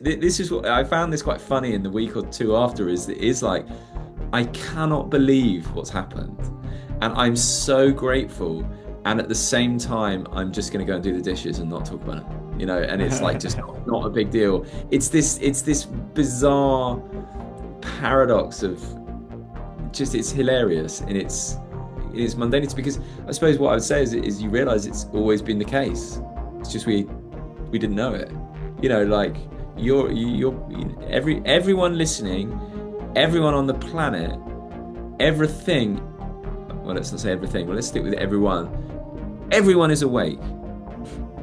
this is what I found this quite funny in the week or two after is like I cannot believe what's happened. And I'm so grateful. And at the same time, I'm just going to go and do the dishes and not talk about it. And it's like just not a big deal. It's this bizarre paradox of just it's hilarious and it's mundanity because I suppose what I would say is you realize it's always been the case. It's just we didn't know it. Like everyone listening, everyone on the planet, everything. Well, let's not say everything. Well, let's stick with everyone. Everyone is awake.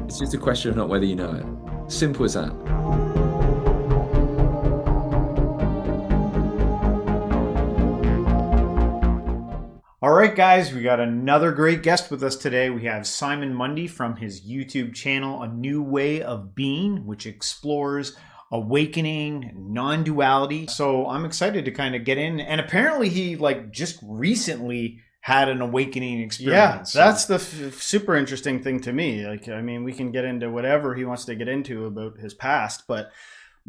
It's just a question of not whether you know it. Simple as that. All right, guys, we got another great guest with us today. We have Simon Mundie from his YouTube channel, A New Way of Being, which explores awakening, non-duality. So I'm excited to kind of get in. And apparently he just recently had an awakening experience. Yeah, that's the super interesting thing to me. We can get into whatever he wants to get into about his past, but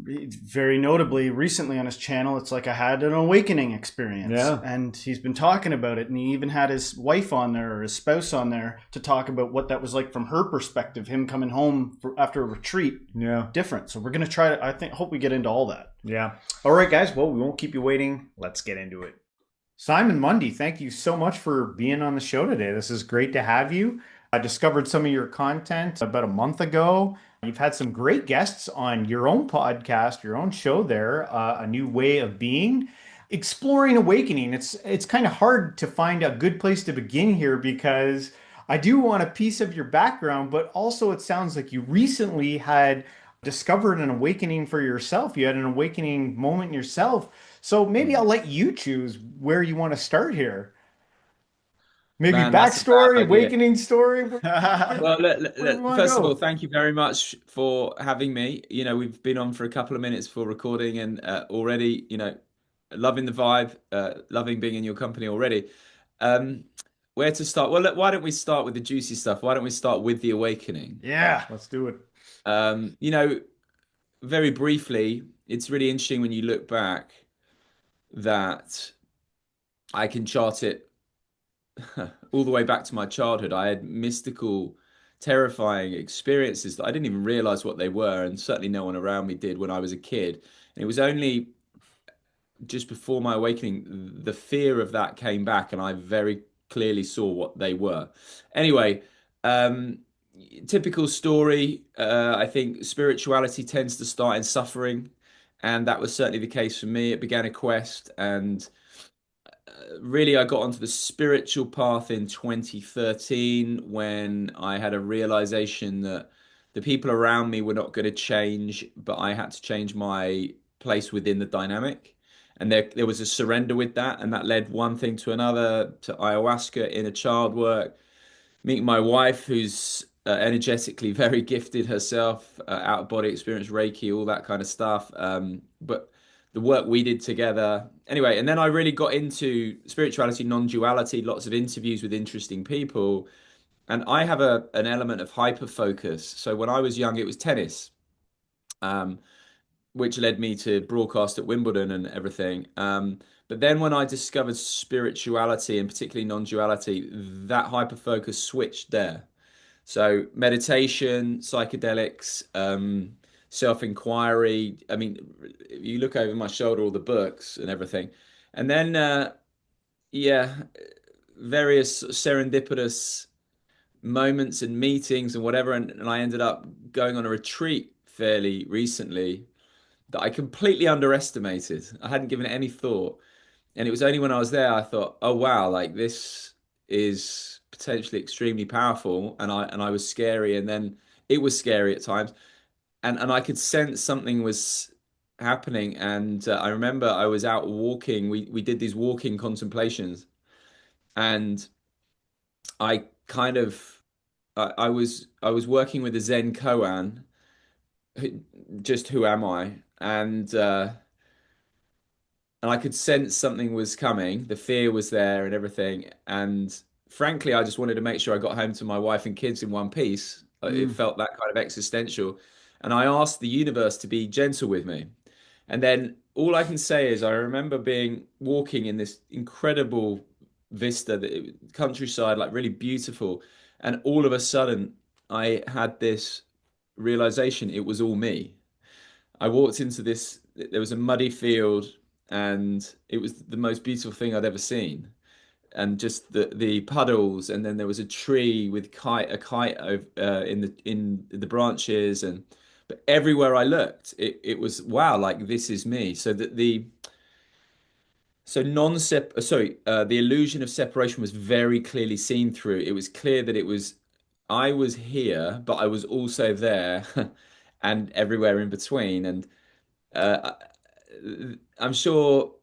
very notably recently on his channel, it's like I had an awakening experience. Yeah. And he's been talking about it, and he even had his wife on there or his spouse on there to talk about what that was like from her perspective, him coming home after a retreat. Yeah. Different. So we're going to try to, hope we get into all that. Yeah. All right, guys. Well, we won't keep you waiting. Let's get into it. Simon Mundie, thank you so much for being on the show today. This is great to have you. I discovered some of your content about a month ago. You've had some great guests on your own podcast, your own show there, A New Way of Being. Exploring awakening. It's kind of hard to find a good place to begin here because I do want a piece of your background, but also it sounds like you recently had discovered an awakening for yourself. You had an awakening moment yourself. So maybe I'll let you choose where you want to start here. Maybe Man, that's a fab backstory, idea. awakening story. Well, Where do you want to first of all, go? thank you very much for having me. We've been on for a couple of minutes for recording and already, loving the vibe, loving being in your company already. Um, where to start? Well, look, why don't we start with the juicy stuff? Why don't we start with the awakening? Yeah, let's do it. Um, you know, very briefly, it's really interesting when you look back that I can chart it all the way back to my childhood. I had mystical, terrifying experiences that I didn't even realize what they were, and certainly no one around me did when I was a kid. And it was only just before my awakening, the fear of that came back, and I very clearly saw what they were. Anyway, um, typical story. I think spirituality tends to start in suffering, and that was certainly the case for me. It began a quest, and really I got onto the spiritual path in 2013 when I had a realization that the people around me were not going to change, but I had to change my place within the dynamic. And there was a surrender with that, and that led one thing to another, to ayahuasca, inner child work, meeting my wife, who's energetically very gifted herself, out of body experience, Reiki, all that kind of stuff. But the work we did together, anyway, and then I really got into spirituality, non-duality, lots of interviews with interesting people, and I have an element of hyper focus. So when I was young, it was tennis, um, which led me to broadcast at Wimbledon and everything. But then when I discovered spirituality and particularly non-duality, that hyper focus switched there. So meditation, psychedelics, self-inquiry. I mean, you look over my shoulder, all the books and everything, and then yeah, various serendipitous moments and meetings and whatever, and I ended up going on a retreat fairly recently that I completely underestimated. I hadn't given it any thought, and it was only when I was there I thought, oh wow, like this is potentially extremely powerful, and I was scary, and then it was scary at times, and I could sense something was happening. And I remember I was out walking. We did these walking contemplations, and I kind of I was working with a Zen koan. Just who am I? And I could sense something was coming. The fear was there and everything. And frankly, I just wanted to make sure I got home to my wife and kids in one piece. It Mm. felt that kind of existential. And I asked the universe to be gentle with me. And then all I can say is I remember being walking in this incredible vista, the countryside, like really beautiful. And all of a sudden, I had this realization it was all me. I walked into this, there was a muddy field, and it was the most beautiful thing I'd ever seen. And just the puddles, and then there was a tree with a kite in the branches, and but everywhere I looked, it was wow, like this is me. So that the so non-sep sorry the illusion of separation was very clearly seen through. It was clear that it was I was here, but I was also there, and everywhere in between. And uh, I'm sure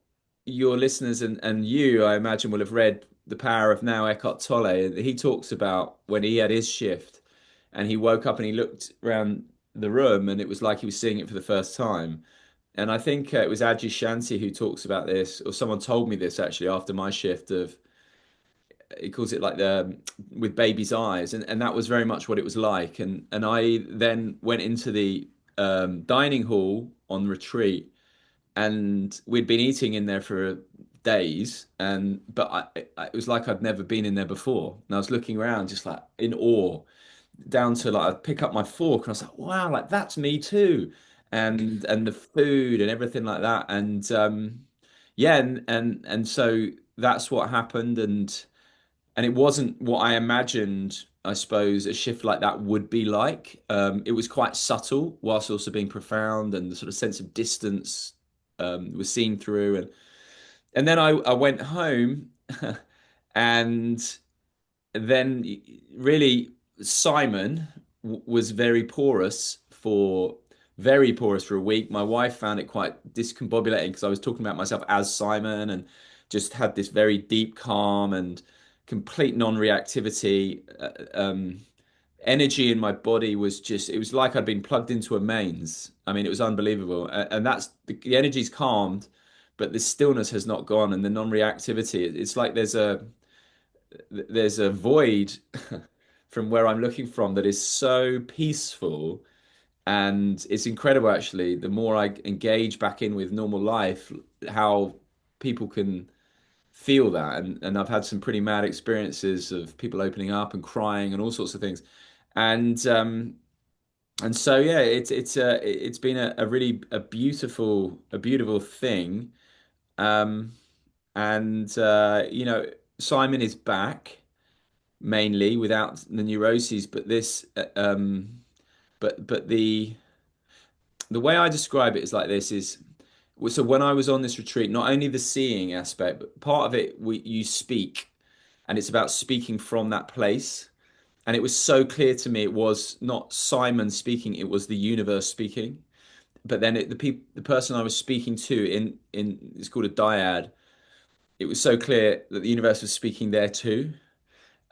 your listeners and you, I imagine, will have read The Power of Now, Eckhart Tolle. He talks about when he had his shift and he woke up and he looked around the room and it was like he was seeing it for the first time. And I think it was Ajay Shanti who talks about this, or someone told me this actually after my shift of, he calls it like the with baby's eyes, and that was very much what it was like. And I then went into the dining hall on retreat, and we'd been eating in there for days, and but it was like I'd never been in there before, and I was looking around just like in awe, down to like I'd pick up my fork and I was like, wow, like that's me too, and the food and everything like that, and yeah, and so that's what happened, and it wasn't what I imagined. I suppose a shift like that would be like. It was quite subtle, whilst also being profound, and the sort of sense of distance was seen through. And then I went home, and then really Simon was very porous for a week. My wife found it quite discombobulating because I was talking about myself as Simon and just had this very deep calm and complete non-reactivity. Energy in my body was just, it was like I'd been plugged into a mains. I mean, it was unbelievable. And that's the energy's calmed, but the stillness has not gone, and the non-reactivity, it's like there's a void from where I'm looking from that is so peaceful, and it's incredible actually. The more I engage back in with normal life, how people can feel that, and I've had some pretty mad experiences of people opening up and crying and all sorts of things, and and so yeah, it's been a really a beautiful thing, um, and Simon is back mainly without the neuroses, but this but the way I describe it is like this is so when I was on this retreat, not only the seeing aspect, but part of it you speak, and it's about speaking from that place. And it was so clear to me it was not Simon speaking, it was the universe speaking. But then the person I was speaking to in it's called a dyad. It was so clear that the universe was speaking there too.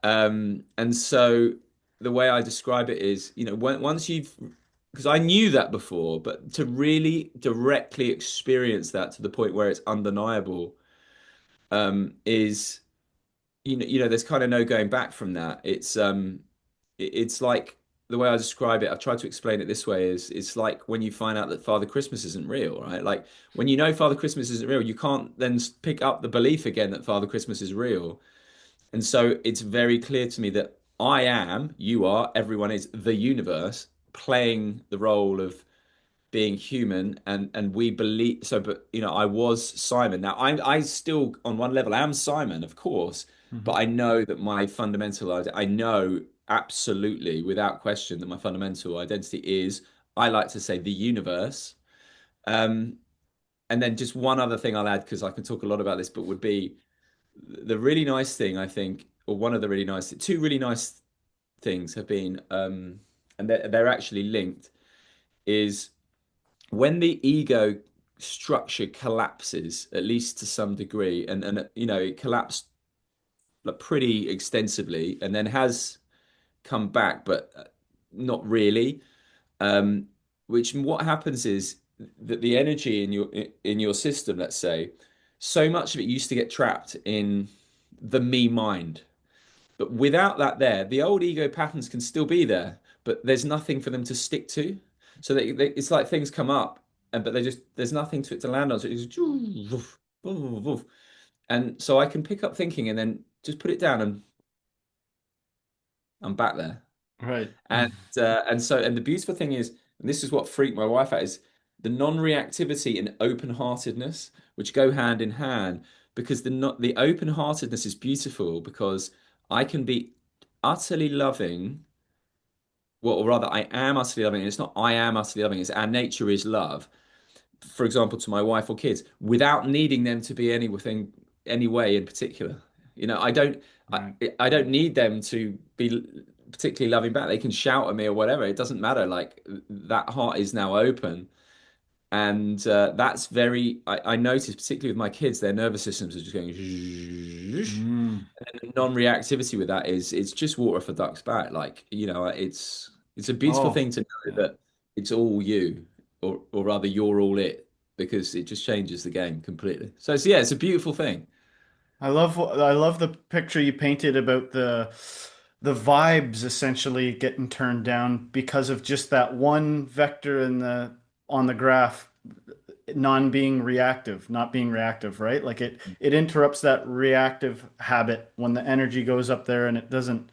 And so the way I describe it is, once you've, because I knew that before, but to really directly experience that to the point where it's undeniable, is, there's kind of no going back from that. It's like the way I describe it. I've tried to explain it this way is it's like when you find out that Father Christmas isn't real, right? Like when you know Father Christmas isn't real, you can't then pick up the belief again that Father Christmas is real. And so it's very clear to me that I am, you are, everyone is the universe playing the role of being human, and we believe so. But I was Simon. Now I still on one level am Simon, of course, but Mhm. I know that my fundamental I know absolutely without question that my fundamental identity is, I like to say, the universe. Um, and then just one other thing I'll add, because I can talk a lot about this, but would be the really nice thing, I think, or one of the two really nice things have been, and they're actually linked, is when the ego structure collapses, at least to some degree, and it collapsed like pretty extensively, and then has come back, but not really. Um, which what happens is that the energy in your system, let's say, so much of it used to get trapped in the me mind. But without that there, the old ego patterns can still be there, but there's nothing for them to stick to. So it's like things come up, and but they just there's nothing to it to land on. So it's just woof, woof, woof. And so I can pick up thinking and then just put it down, and I'm back there. Right. And the beautiful thing is, and this is what freaked my wife out, is the non-reactivity and open-heartedness, which go hand in hand, because the open-heartedness is beautiful because I can be utterly loving, well, or rather, I am utterly loving. And it's not I am utterly loving, it's our nature is love. For example, to my wife or kids, without needing them to be anything, any way in particular. I don't, I, Right. I don't need them to be particularly loving back. They can shout at me or whatever. It doesn't matter. Like that heart is now open, and that's very. I notice, particularly with my kids, their nervous systems are just going. Mm. And the non-reactivity with that is it's just water for ducks back. Like it's a beautiful Oh, thing to know yeah. that it's all you, or rather you're all it, because it just changes the game completely. So yeah, it's a beautiful thing. I love the picture you painted about the vibes essentially getting turned down because of just that one vector in the on the graph non being reactive, not being reactive, right? Like it interrupts that reactive habit when the energy goes up there and it doesn't.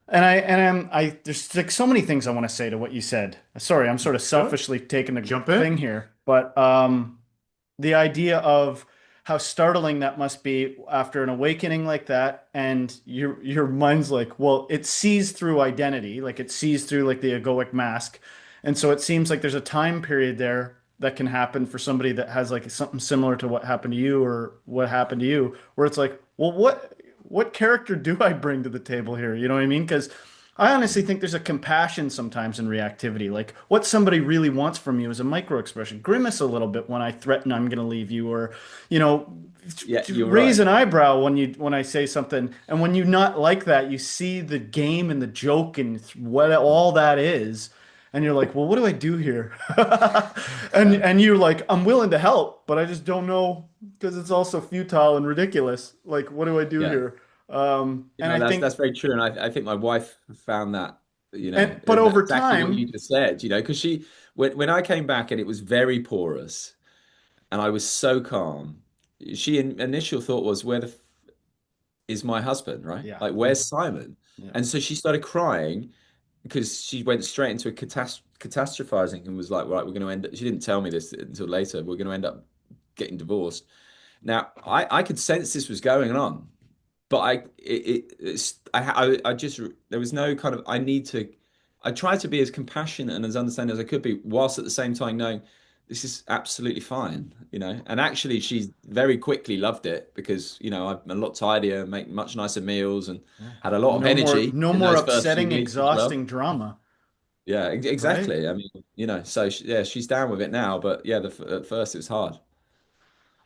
And there's like so many things I want to say to what you said. Sorry, I'm sort of Sure. selfishly taking the Jump thing in. here, but the idea of how startling that must be after an awakening like that, and your mind's like, well, it sees through identity, like it sees through like the egoic mask, and so it seems like there's a time period there that can happen for somebody that has like something similar to what happened to you or what happened to you, where it's like, well, what character do I bring to the table here? You know what I mean? Because I honestly think there's a compassion sometimes in reactivity. Like what somebody really wants from you is a micro expression. Grimace a little bit when I threaten I'm going to leave you, or you know, Yeah, you're raise right. an eyebrow when I say something. And when you not like that, you see the game and the joke and what all that is. And you're like, well, what do I do here? and Yeah, and you're like, I'm willing to help, but I just don't know because it's also futile and ridiculous. Like, what do I do yeah. here? And I That's think, very true, and I think my wife found that. but That's over exactly what you time, just said. Because when I came back and it was very porous, and I was so calm. Initial thought was, where the is my husband, right? yeah, Like, where's Simon? yeah, And so she started crying because she went straight into a catastrophizing and was like, right, we're going to end up, she didn't tell me this until later, we're going to end up getting divorced. Now, I could sense this was going on, but I just, there was no kind of, I tried to be as compassionate and as understanding as I could be, whilst at the same time knowing this is absolutely fine. And actually, she very quickly loved it because, I'm a lot tidier, make much nicer meals, and Yeah. had a lot of no more, energy no in more those first few upsetting, weeks as well. exhausting drama, Yeah, right? exactly. I mean, so yeah, she's down with it now, but yeah, at first it was hard.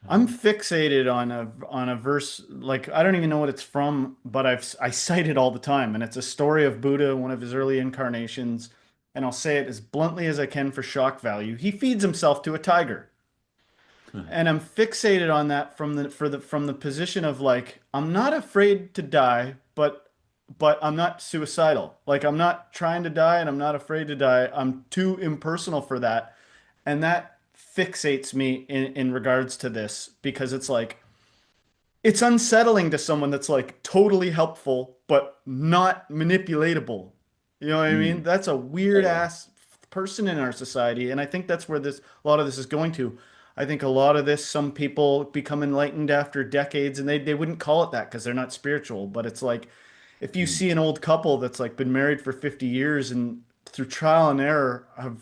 I'm fixated on a verse like I don't even know what it's from, but I cite it all the time, and it's a story of Buddha, one of his early incarnations, and I'll say it as bluntly as I can for shock value. He feeds himself to a tiger. And I'm fixated on that from the position of like I'm not afraid to die, but I'm not suicidal. Like I'm not trying to die and I'm not afraid to die. I'm too impersonal for that. And that fixates me in regards to this because it's like it's unsettling to someone that's like totally helpful but not manipulatable. You know what I mean? Mm, That's a weird totally. ass person in our society, and I think that's where this a lot of this is going to. I think a lot of this, some people become enlightened after decades, and they wouldn't call it that because they're not spiritual. But it's like if you Mm, see an old couple that's like been married for 50 years and through trial and error have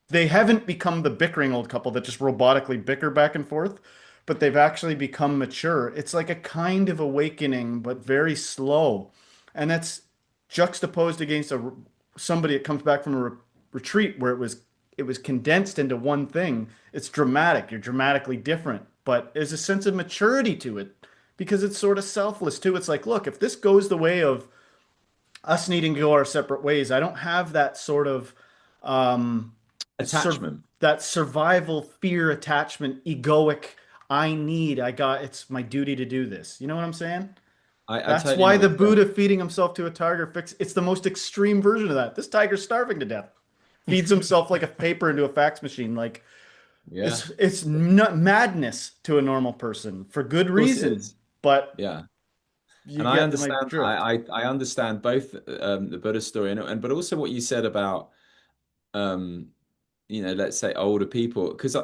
they haven't become the bickering old couple that just robotically bicker back and forth, but they've actually become mature. It's like a kind of awakening, but very slow. And that's juxtaposed against somebody that comes back from a retreat where it was condensed into one thing. It's dramatic. You're dramatically different, but there's a sense of maturity to it because it's sort of selfless too. It's like, look, if this goes the way of us needing to go our separate ways, I don't have that sort of um, sur attachment. that survival fear attachment, egoic. I got. It's my duty to do this. You know what I'm saying? I That's totally know why what the you're saying. Buddha feeding himself to a tiger fix. It's the most extreme version of that. This tiger's starving to death. feeds himself like a paper into a fax machine. Like Yeah, of it's not madness to a normal person for good course it reason, is. but Yeah. you And I get my understand, drift. I understand both the Buddha story and but also what you said about um, let's say older people, because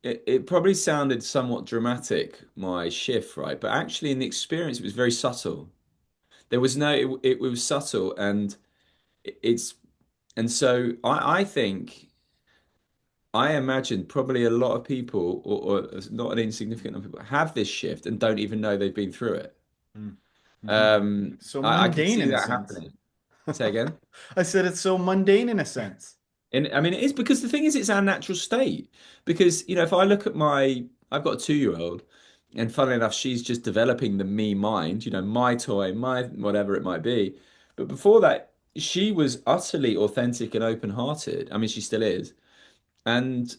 it probably sounded somewhat dramatic, my shift, right? But actually, in the experience, it was very subtle. There was no, it was subtle, and it's, and so I think, I imagine probably a lot of people, or not an insignificant number of people, have this shift and don't even know they've been through it. Mm-hmm. So I could mundane see in a that sense. happening. Say again. I said it's so mundane in a sense. And I mean, it is because the thing is, it's our natural state. Because, if I look at I've got a 2-year-old, and funnily enough, she's just developing the me mind, my toy, my whatever it might be. But before that, she was utterly authentic and open-hearted. I mean, she still is. And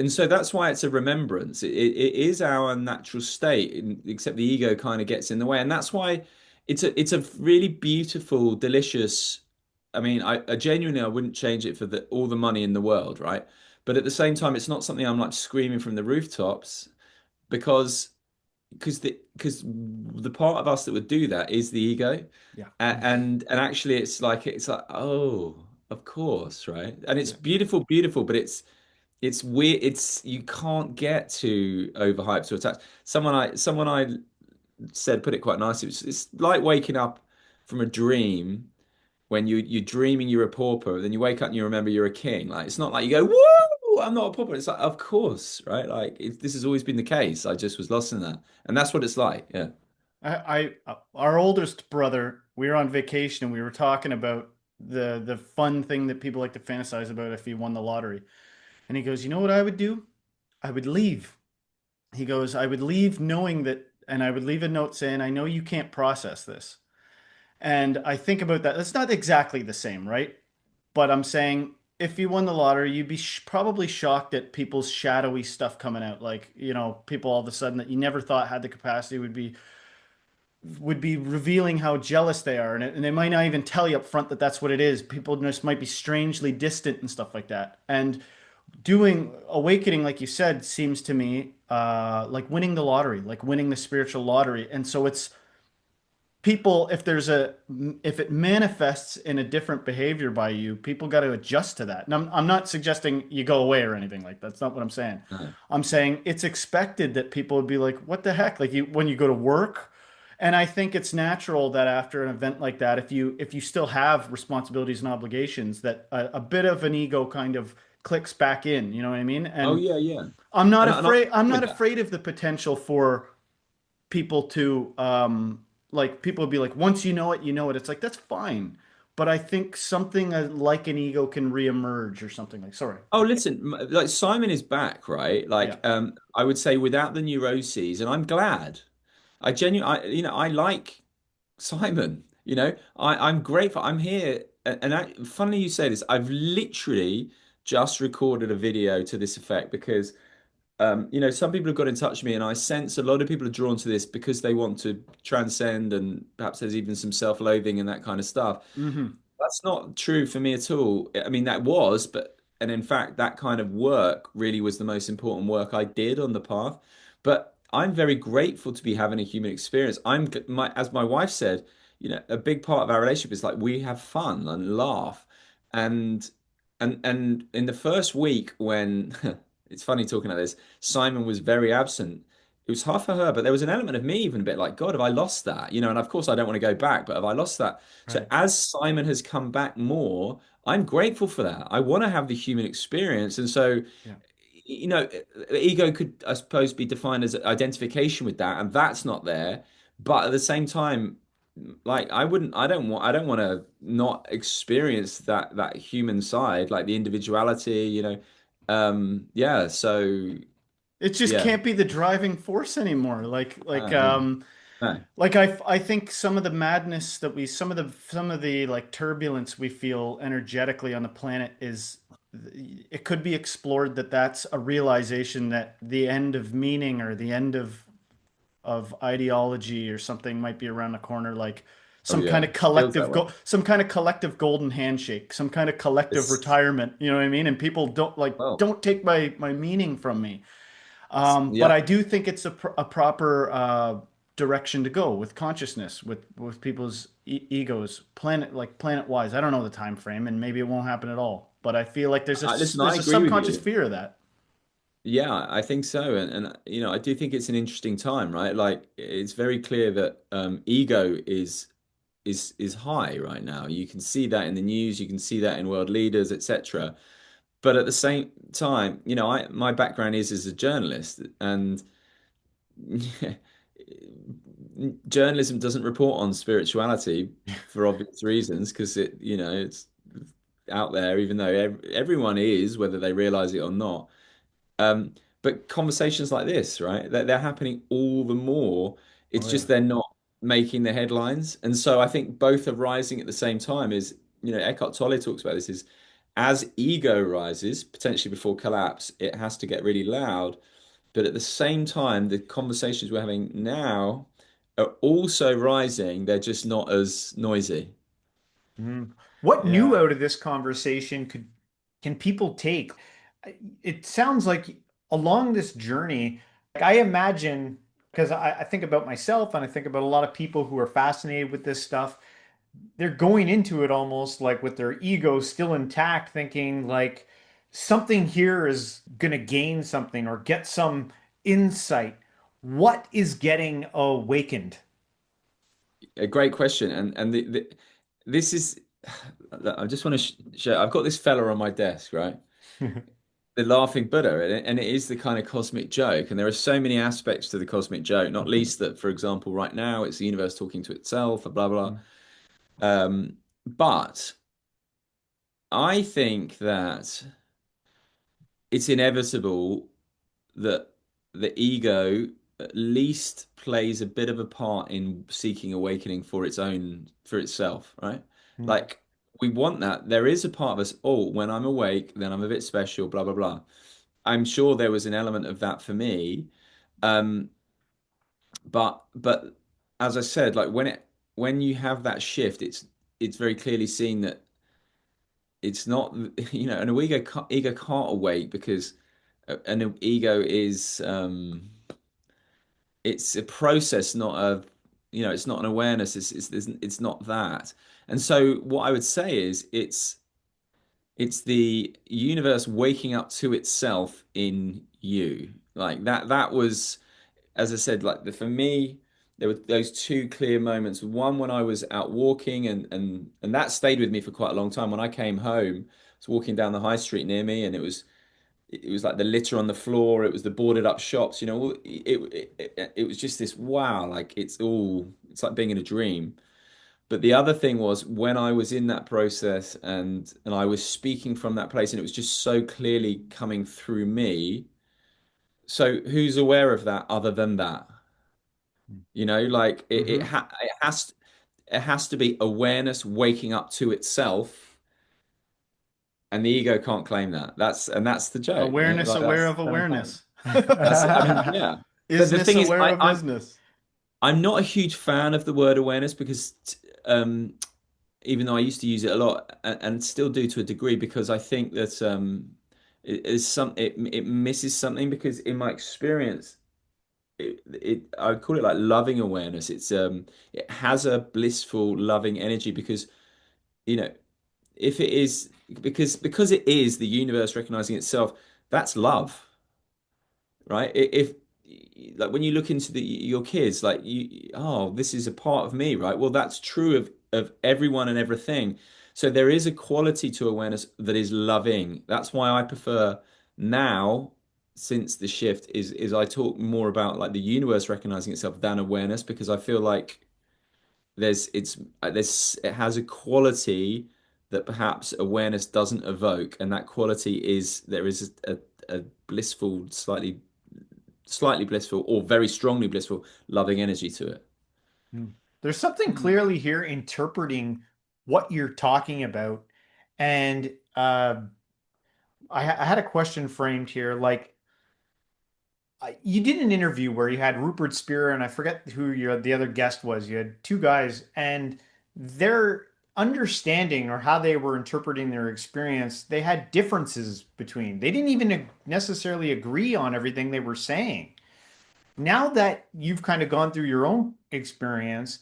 so that's why it's a remembrance. It is our natural state, except the ego kind of gets in the way, and that's why it's a really beautiful, delicious. I mean, I genuinely I wouldn't change it for all the money in the world, right? But at the same time, it's not something I'm like screaming from the rooftops because the part of us that would do that is the ego, Yeah. and actually it's like, oh, of course, right? And it's Yeah. beautiful, beautiful, but it's weird. You can't get too overhyped or attached. Someone I said put it quite nicely. It's like waking up from a dream when you're dreaming you're a pauper, then you wake up and you remember you're a king. Like it's not like you go, "Whoa, I'm not a pauper." It's like, of course, right? Like this has always been the case. I just was lost in that, and that's what it's like. Yeah. Our oldest brother, we were on vacation and we were talking about the fun thing that people like to fantasize about if he won the lottery. And he goes, "You know what I would do? I would leave." He goes, "I would leave knowing that, and I would leave a note saying, I know you can't process this." And I think about that. That's not exactly the same, right? But I'm saying if you won the lottery, you'd be probably shocked at people's shadowy stuff coming out. Like, people all of a sudden that you never thought had the capacity would be revealing how jealous they are, and they might not even tell you up front that that's what it is. People just might be strangely distant and stuff like that. And doing awakening, like you said, seems to me like winning the lottery, like winning the spiritual lottery. And so it's people, if it manifests in a different behavior by you, people got to adjust to that. And I'm not suggesting you go away or anything like that. That's not what I'm saying. Uh, I'm saying it's expected that people would be like, what the heck? Like when you go to work. And I think it's natural that after an event like that, if you still have responsibilities and obligations, that a bit of an ego kind of clicks back in, you know what I mean? oh And yeah, yeah. I'm not And I'm afraid I'm not with that. afraid of the potential for people to like people would be like, once you know it, you know it. It's like that's fine. But I think something like an ego can reemerge or something like, sorry. Oh, listen, like Simon is back, right? Yeah. Like, I would say without the neuroses, and I'm glad. I like Simon. I'm grateful. I'm here, funnily you say this. I've literally just recorded a video to this effect because, some people have got in touch with me, and I sense a lot of people are drawn to this because they want to transcend, and perhaps there's even some self-loathing and that kind of stuff. Hmm. That's not true for me at all. I mean, that was, and in fact, that kind of work really was the most important work I did on the path. But I'm very grateful to be having a human experience. As my wife said, a big part of our relationship is like we have fun and laugh. And and in the first week when it's funny talking about this, Simon was very absent. It was hard for her, but there was an element of me even a bit like, God, have I lost that? And of course I don't want to go back, but have I lost that? So Right. as Simon has come back more, I'm grateful for that. I want to have the human experience. And so, Yeah. ego could, I suppose, be defined as identification with that, and that's not there. But at the same time, like I don't want to not experience that human side, like the individuality. Yeah. So It just yeah. can't be the driving force anymore. No, no. Like I think some of the madness that we some of the like turbulence we feel energetically on the planet is it could be explored that that's a realization that the end of meaning or the end of ideology or something might be around the corner. Like Oh some kind yeah, of feels that way. some kind of collective golden handshake, some kind of collective It's retirement. You know what I mean? And people well, don't take my meaning from me. But yeah. I do think it's a proper direction to go with consciousness, with people's egos, planet wise. I don't know the time frame, and maybe it won't happen at all. But I feel like Listen, I there's a agree with subconscious you. fear of that. Yeah, I think so, and I do think it's an interesting time, right? Like it's very clear that ego is high right now. You can see that in the news, you can see that in world leaders, etc. But at the same time, I my background is as a journalist, and journalism doesn't report on spirituality for obvious reasons because it's out there, even though everyone is, whether they realize it or not. Um, but conversations like this, right? They're happening all the more. Oh It's yeah. just they're not making the headlines. And so I think both are rising at the same time. Eckhart Tolle talks about this is as ego rises, potentially before collapse, it has to get really loud. But at the same time, the conversations we're having now are also rising. They're just not as noisy. Mhm. What new Yeah. out of this conversation can people take? It sounds like along this journey, like I imagine, because I think about myself and I think about a lot of people who are fascinated with this stuff, they're going into it almost like with their ego still intact, thinking like something here is going to gain something or get some insight. What is getting awakened? A great question, and this is. I just want to share. I've got this fella on my desk, right? The laughing Buddha, and it is the kind of cosmic joke. And there are so many aspects to the cosmic joke, not least that, for example, right now it's the universe talking to itself, blah blah. But I think that it's inevitable that the ego at least plays a bit of a part in seeking awakening for itself, right? Like we want that. There is a part of us, oh, when I'm awake, then I'm a bit special, blah blah blah. I'm sure there was an element of that for me. Um, but as I said, like when you have that shift, it's very clearly seen that it's not, an ego can't awake because an ego is it's a process, not it's not an awareness. It's not that. And so what I would say is it's the universe waking up to itself in you. Like that was, as I said, like for me, there were those two clear moments. One when I was out walking, and that stayed with me for quite a long time. When I came home, I was walking down the high street near me, and it was like the litter on the floor. It was the boarded up shops. It was just this wow, like it's like being in a dream. But the other thing was when I was in that process and I was speaking from that place, and it was just so clearly coming through me. So who's aware of that other than that? Like Hmm. it has to be awareness waking up to itself, and the ego can't claim that. That's the joke. Awareness Like aware that's of the whole point. awareness. I mean, yeah. The Isness thing is, aware of isness. I'm not a huge fan of the word awareness because even though I used to use it a lot and still do to a degree, because I think that it misses something, because in my experience I would call it like loving awareness. It has a blissful loving energy because you know if it is, because it is the universe recognizing itself, that's love, right? If like when you look into your kids, like oh, this is a part of me, right? Well, that's true of everyone and everything. So there is a quality to awareness that is loving. That's why I prefer now, since the shift, is I talk more about like the universe recognizing itself than awareness, because I feel like it has a quality that perhaps awareness doesn't evoke, and that quality is there is a blissful, slightly blissful or very strongly blissful loving energy to it. Hmm. There's something clearly here interpreting what you're talking about. And I had a question framed here. Like, you did an interview where you had Rupert Spear and I forget who the other guest was. You had two guys, and their understanding or how they were interpreting their experience, they had differences between. They didn't even necessarily agree on everything they were saying. Now that you've kind of gone through your own experience,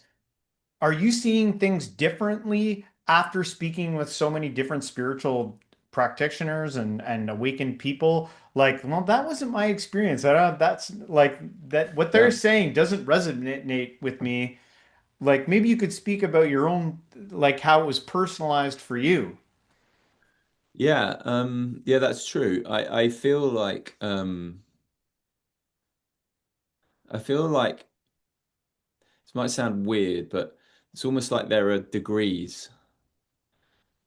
are you seeing things differently after speaking with so many different spiritual practitioners and awakened people? Like, well, that wasn't my experience. That's like that what they're Yeah. saying doesn't resonate with me. Like maybe you could speak about your own, like how it was personalized for you. Yeah, yeah, that's true. I feel like this might sound weird, but it's almost like there are degrees.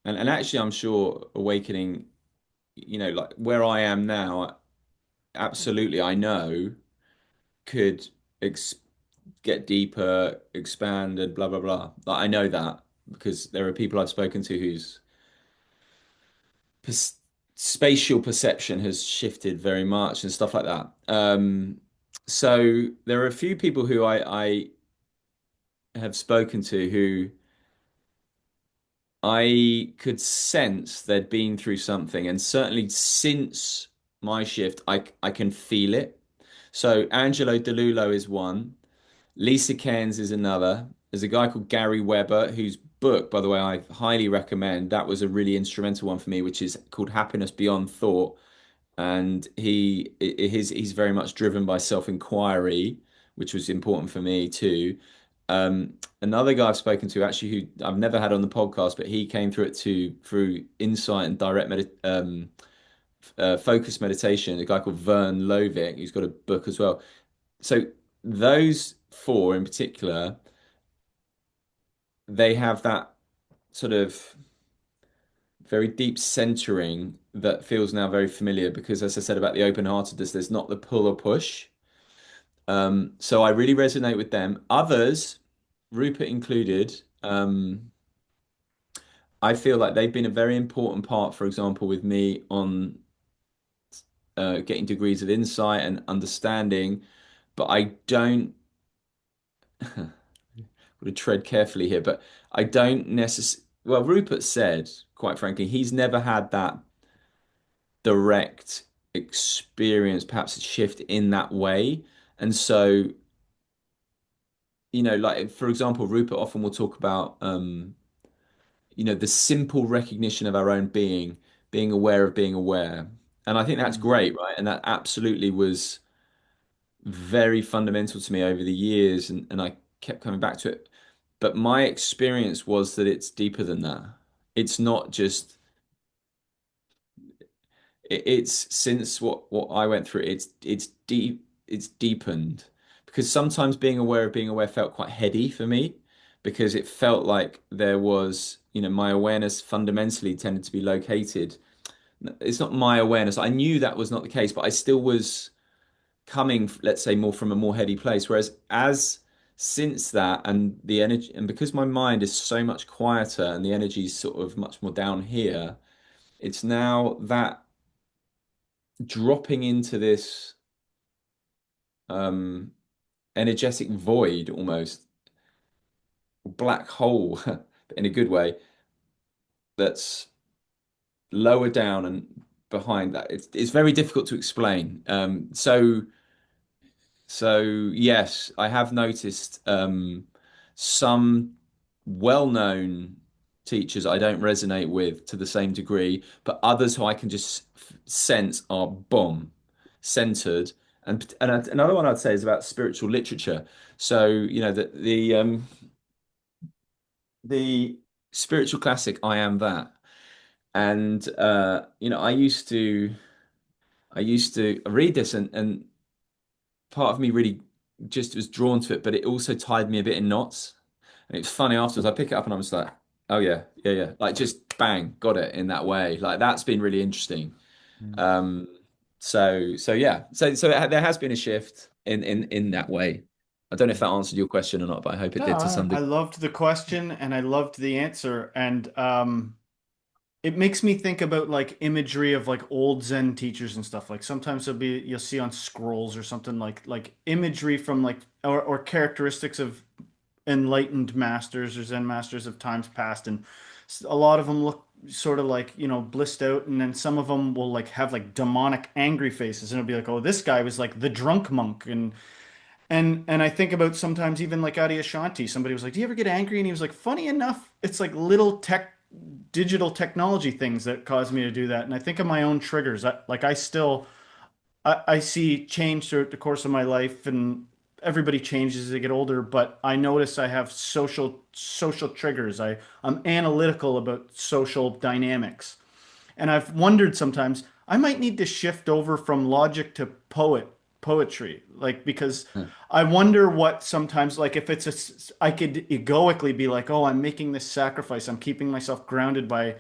And actually I'm sure awakening, like where I am now, absolutely I know could ex get deeper, expand and blah blah blah. Like I know that because there are people I've spoken to whose per spatial perception has shifted very much and stuff like that. So there are a few people who I have spoken to who I could sense they'd been through something, and certainly since my shift, I can feel it. So Angelo DeLulo is one. Lisa Cairns is another. There's a guy called Gary Weber, whose book, by the way, I highly recommend. That was a really instrumental one for me, which is called Happiness Beyond Thought. And he's very much driven by self-inquiry, which was important for me too. Another guy I've spoken to, actually, who I've never had on the podcast, but he came through it too through insight and focus meditation. A guy called Vern Lovick, who's got a book as well. So those four in particular, they have that sort of very deep centering that feels now very familiar because, as I said about the open-heartedness, there's not the pull or push. So I really resonate with them. Others, Rupert included, I feel like they've been a very important part, for example, with me on getting degrees of insight and understanding, but I don't, got to tread carefully here, but I don't necessarily, well, Rupert said, quite frankly, he's never had that direct experience, perhaps a shift in that way. And so, like for example, Rupert often will talk about the simple recognition of our own being aware of being aware. And I think that's Mm. great, right? And that absolutely was very fundamental to me over the years, and I kept coming back to it. But my experience was that it's deeper than that. It's not just it's since what I went through, it's deep, it's deepened because sometimes being aware of being aware felt quite heady for me because it felt like there was, my awareness fundamentally tended to be located. It's not my awareness. I knew that was not the case, but I still was coming, let's say, more from a more heady place. Whereas as since that and the energy, and because my mind is so much quieter and the energy is sort of much more down here, it's now that dropping into this um energetic void, almost black hole in a good way, that's lower down and behind that. It's very difficult to explain. So yes, I have noticed some well-known teachers I don't resonate with to the same degree, but others who I can just sense are boom, centered. And another one I'd say is about spiritual literature. So, the spiritual classic I Am That. And I used to read this and part of me really just was drawn to it, but it also tied me a bit in knots. And it's funny afterwards, I pick it up and I'm just like, oh yeah, yeah, yeah. Like just bang, got it in that way. Like that's been really interesting. Mm. Um, so yeah. So there has been a shift in that way. I don't know if that answered your question or not, but I hope it No, did to some I degree. loved the question and I loved the answer. And it makes me think about like imagery of like old Zen teachers and stuff. Like sometimes you'll see on scrolls or something like imagery from like or characteristics of enlightened masters or Zen masters of times past, and a lot of them look sort of like, blissed out, and then some of them will like have like demonic angry faces, and it'll be like, oh, this guy was like the drunk monk. And I think about sometimes even like Adyashanti, somebody was like, do you ever get angry? And he was like, funny enough, it's like little digital technology things that cause me to do that. And I think of my own triggers. I see change throughout the course of my life, and everybody changes as they get older, but I notice I have social triggers. I'm analytical about social dynamics. And I've wondered sometimes I might need to shift over from logic to poetry, like, because I wonder what sometimes, like, if I could egoically be like, oh, I'm making this sacrifice, I'm keeping myself grounded by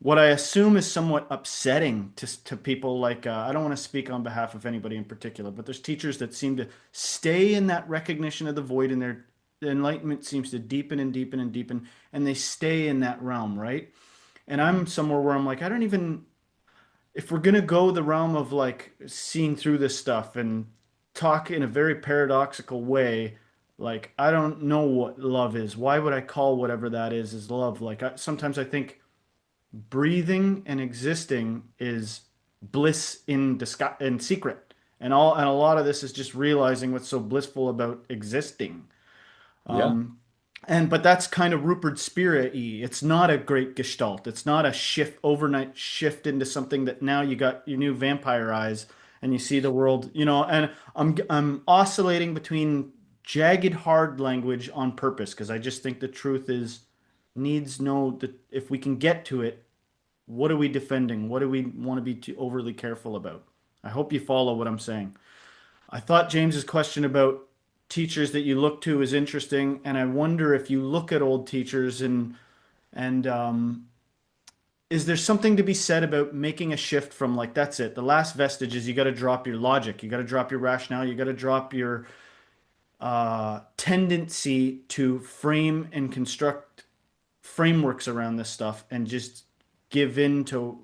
what I assume is somewhat upsetting to people. Like, I don't want to speak on behalf of anybody in particular, but there's teachers that seem to stay in that recognition of the void, and their enlightenment seems to deepen and deepen and deepen, and they stay in that realm, right? And I'm somewhere where I'm like, I don't even, if we're gonna go the realm of like seeing through this stuff and talk in a very paradoxical way, like, I don't know what love is. Why would I call whatever that is love? Like, sometimes I think breathing and existing is bliss in disguise, in secret. And a lot of this is just realizing what's so blissful about existing. Yeah. But that's kind of Rupert Spira-y. It's not a great gestalt. It's not a overnight shift into something that now you got your new vampire eyes and you see the world, and I'm oscillating between jagged hard language on purpose, because I just think the truth is needs no that if we can get to it, what are we defending? What do we want to be too overly careful about? I hope you follow what I'm saying. I thought James's question about teachers that you look to is interesting, and I wonder if you look at old teachers, and is there something to be said about making a shift from, like, that's it. The last vestige is you got to drop your logic, you got to drop your rationale, you got to drop your tendency to frame and construct frameworks around this stuff, and just give in to,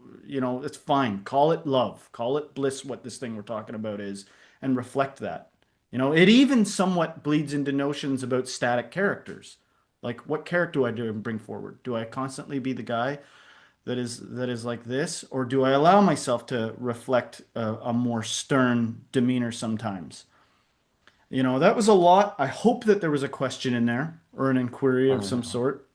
it's fine. Call it love, call it bliss, what this thing we're talking about is, and reflect that. It even somewhat bleeds into notions about static characters. Like, what character do I do and bring forward? Do I constantly be the guy that is like this, or do I allow myself to reflect a more stern demeanor sometimes? That was a lot. I hope that there was a question in there or an inquiry of some sort.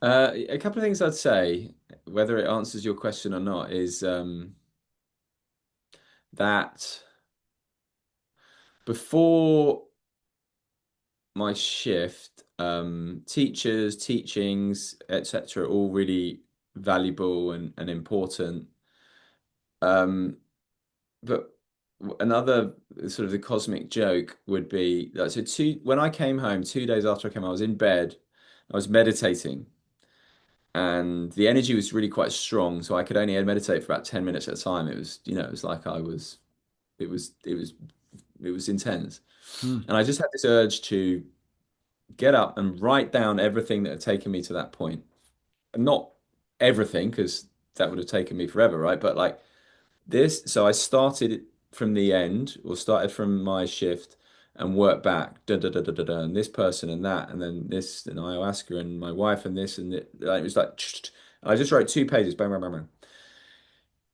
A couple of things I'd say, whether it answers your question or not, is that before my shift, teachers, teachings, etc., all really valuable and important. Um, but another sort of the cosmic joke would be that when I came home, 2 days after I came home, I was in bed, I was meditating, and the energy was really quite strong, so I could only meditate for about 10 minutes at a time. It was, it was like it was, it was, it was intense. Hmm. And I just had this urge to get up and write down everything that had taken me to that point. And not everything, because that would have taken me forever, right? But like this, so I started from the end, or started from my shift and worked back, da da da da da da, and this person and that, and then this and ayahuasca and my wife and this and it was like, I just wrote 2 pages, bang, bang, bang, bang.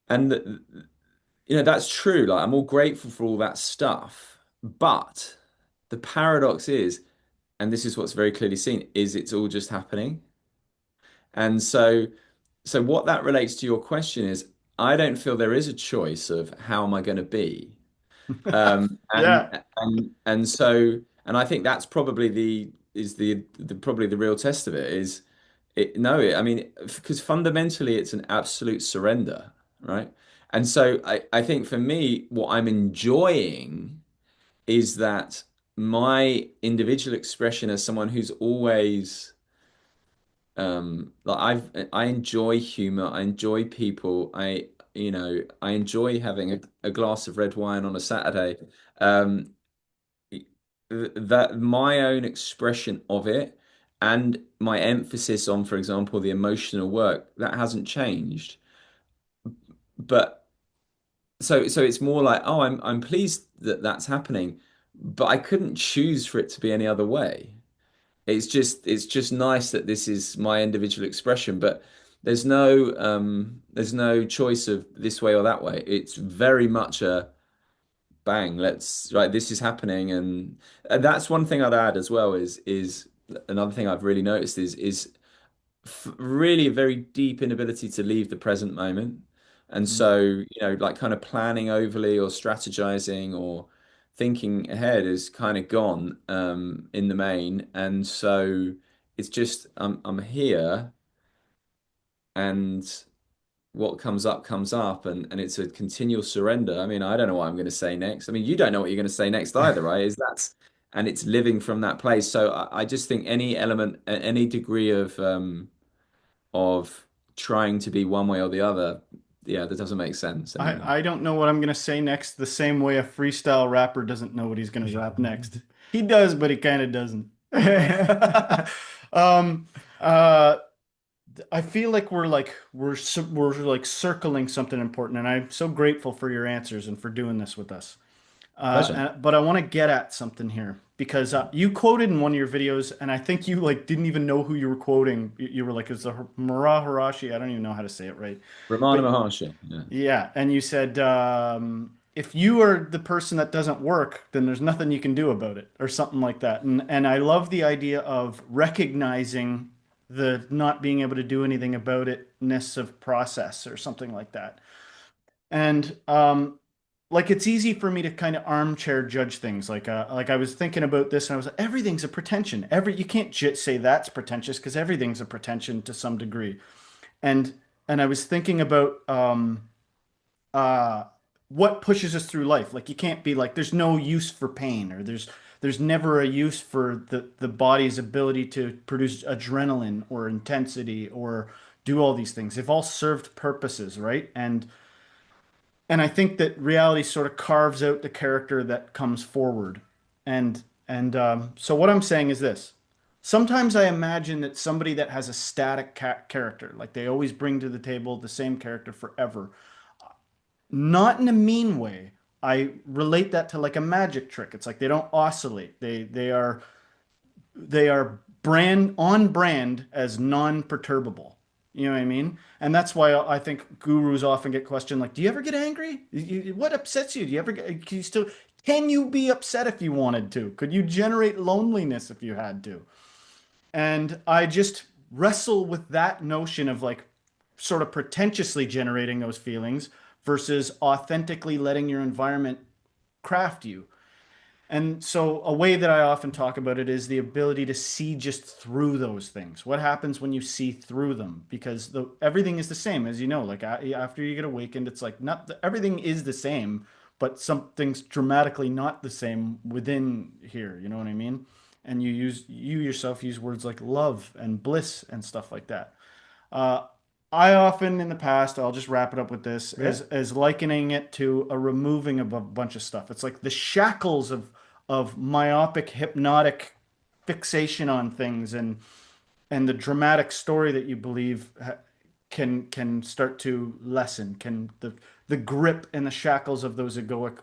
And that's true. Like, I'm all grateful for all that stuff, but the paradox is, and this is what's very clearly seen, is it's all just happening. And so what that relates to your question is, I don't feel there is a choice of how am I going to be. Yeah. And I think that's probably probably the real test of it is it no, I mean, because fundamentally it's an absolute surrender, right? And so I think for me, what I'm enjoying is that my individual expression as someone who's always like I enjoy humor, I enjoy people, I enjoy having a glass of red wine on a Saturday. Um, that my own expression of it and my emphasis on, for example, the emotional work, that hasn't changed. But so it's more like, oh, I'm pleased that that's happening, but I couldn't choose for it to be any other way. it's just nice that this is my individual expression, but there's no choice of this way or that way. It's very much a bang, let's right, this is happening, and that's one thing I'd add as well is another thing I've really noticed is really a very deep inability to leave the present moment. And Mm. so, like kind of planning overly or strategizing or thinking ahead is kind of gone in the main. And so it's just I'm here and what comes up and it's a continual surrender. I mean, I don't know what I'm going to say next. I mean, you don't know what you're going to say next either, right? Is that's and it's living from that place. So I just think any element, any degree of trying to be one way or the other, yeah, that doesn't make sense anymore. I don't know what I'm gonna say next, the same way a freestyle rapper doesn't know what he's gonna rap next. He does, but he kind of doesn't. Um, uh, I feel like we're like circling something important, and I'm so grateful for your answers and for doing this with us. Pleasure. But I want to get at something here because you quoted in one of your videos, and I think you like didn't even know who you were quoting. You were like, "It's a Murah Harashi." I don't even know how to say it right, Ramana but Maharshi. Yeah. yeah, and you said if you are the person that doesn't work, then there's nothing you can do about it, or something like that. And I love the idea of recognizing the not being able to do anything about it-ness of process or something like that. And like it's easy for me to kind of armchair judge things. Like I was thinking about this and I was like, everything's a pretension. You can't say that's pretentious because everything's a pretension to some degree. And and I was thinking about uh, what pushes us through life. Like you can't be like there's no use for pain or there's never a use for the body's ability to produce adrenaline or intensity or do all these things. They've all served purposes, right? And I think that reality sort of carves out the character that comes forward. So what I'm saying is this. Sometimes I imagine that somebody that has a static character, like they always bring to the table the same character forever, not in a mean way. I relate that to like a magic trick. It's like they don't oscillate. They are brand as non-perturbable. You know what I mean? And that's why I think gurus often get questioned like, "Do you ever get angry? What upsets you? Do you ever can you be upset if you wanted to? Could you generate loneliness if you had to?" And I just wrestle with that notion of like sort of pretentiously generating those feelings versus authentically letting your environment craft you. And so, a way that I often talk about it is the ability to see just through those things. What happens when you see through them? Because everything is the same, as you know. Like after you get awakened, it's like not everything is the same, but something's dramatically not the same within here. You know what I mean? And you yourself use words like love and bliss and stuff like that. Uh, I often in the past, I'll just wrap it up with this, Yeah. as likening it to a removing of a bunch of stuff. It's like the shackles of myopic, hypnotic fixation on things and the dramatic story that you believe can start to lessen. Can the grip and the shackles of those egoic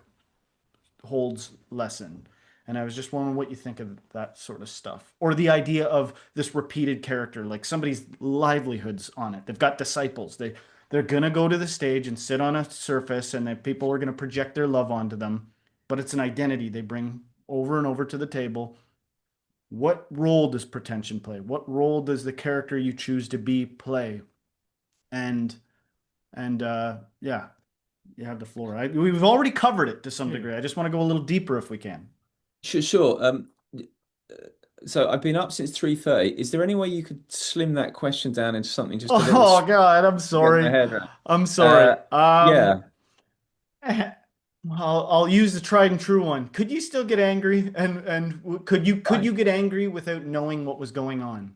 holds lessen. And I was just wondering what you think of that sort of stuff. Or the idea of this repeated character, like somebody's livelihoods on it. They've got disciples. They're gonna go to the stage and sit on a surface and then people are gonna project their love onto them. But it's an identity they bring over and over to the table. What role does pretension play? What role does the character you choose to be play? And and yeah, you have the floor. We've already covered it to some Yeah. degree. I just want to go a little deeper if we can. Sure, sure. So I've been up since 3:30. Is there any way you could slim that question down into something just a little Oh God, I'm to get my sorry. head around? I'm sorry. Uh, yeah. I'll use the tried and true one. Could you still get angry? And could Fine. you get angry without knowing what was going on?